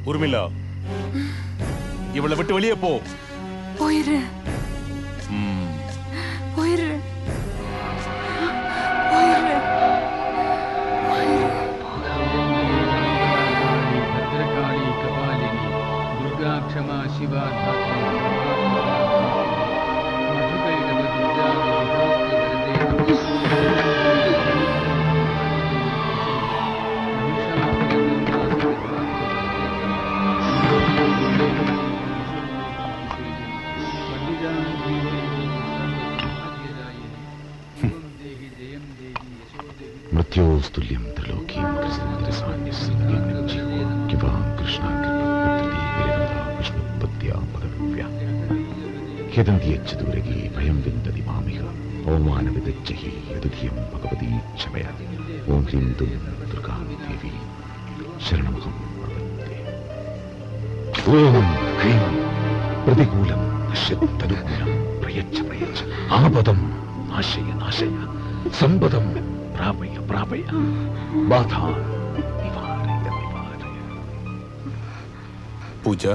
உர்மிளா, இவளை விட்டு வெளியே போ. போயிரு போயிரு போயிரு. भद्रकाली कपालिनी दुर्गा क्षमा शिवा मृत्योस्तुल्यं त्रिलोकीं कृष्णां विष्णुपत्या पदव्या यदन्त्यच्छदूरगे भयं विन्दति मामिह ओमानविदच्चहि यदुधियं भगवती क्षमय ओं ह्रीं दुं दुर्गा देवी शरणमहं प्रपद्ये ओं ह्रीं प्रतिकूलं नश्यत्तनुकूलं प्रयच्छ आपदं नाशय नाशय सम्पदं प्रापय प्रापय बाधा निवारय निवारय. पूजा,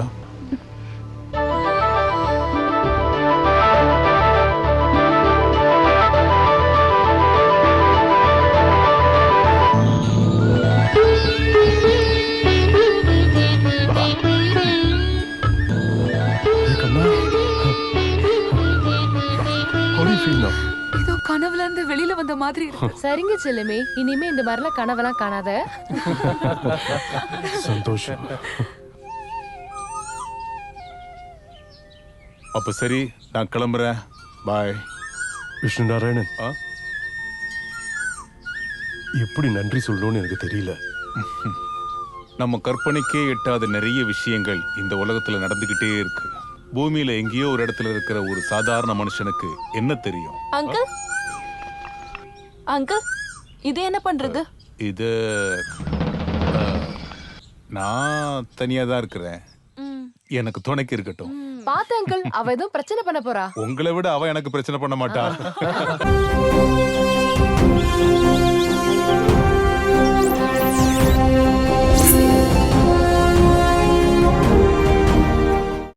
ஏதோ கனவுல இருந்து வெளியில வந்த மாதிரி இருக்கு. சரிங்க செல்லுமே, இனிமே இந்த மாதிரிலாம் கனவெல்லாம் காணாத. சந்தோஷம். அப்ப சரி, நான் கிளம்புறேன். பாய். விஷ்ணு நாராயணன், எப்படி நன்றி சொல்லணும்னு எனக்கு தெரியல. நம்ம கற்பனைக்கே எட்டாத நிறைய விஷயங்கள் இந்த உலகத்துல நடந்துகிட்டே இருக்கு. பூமியில எங்கேயோ ஒரு இடத்துல இருக்கிற ஒரு சாதாரண மனுஷனுக்கு என்ன தெரியும்? அங்கிள் அங்கிள், இது என்ன பண்றது? இது நான் தனியா தான் இருக்கிறேன். எனக்கு துணைக்கு இருக்கட்டும். பாத்து அங்கிள், அவ எதுவும் பிரச்சனை பண்ண போறா. உங்களை விட அவ எனக்கு பிரச்சனை பண்ண மாட்டா.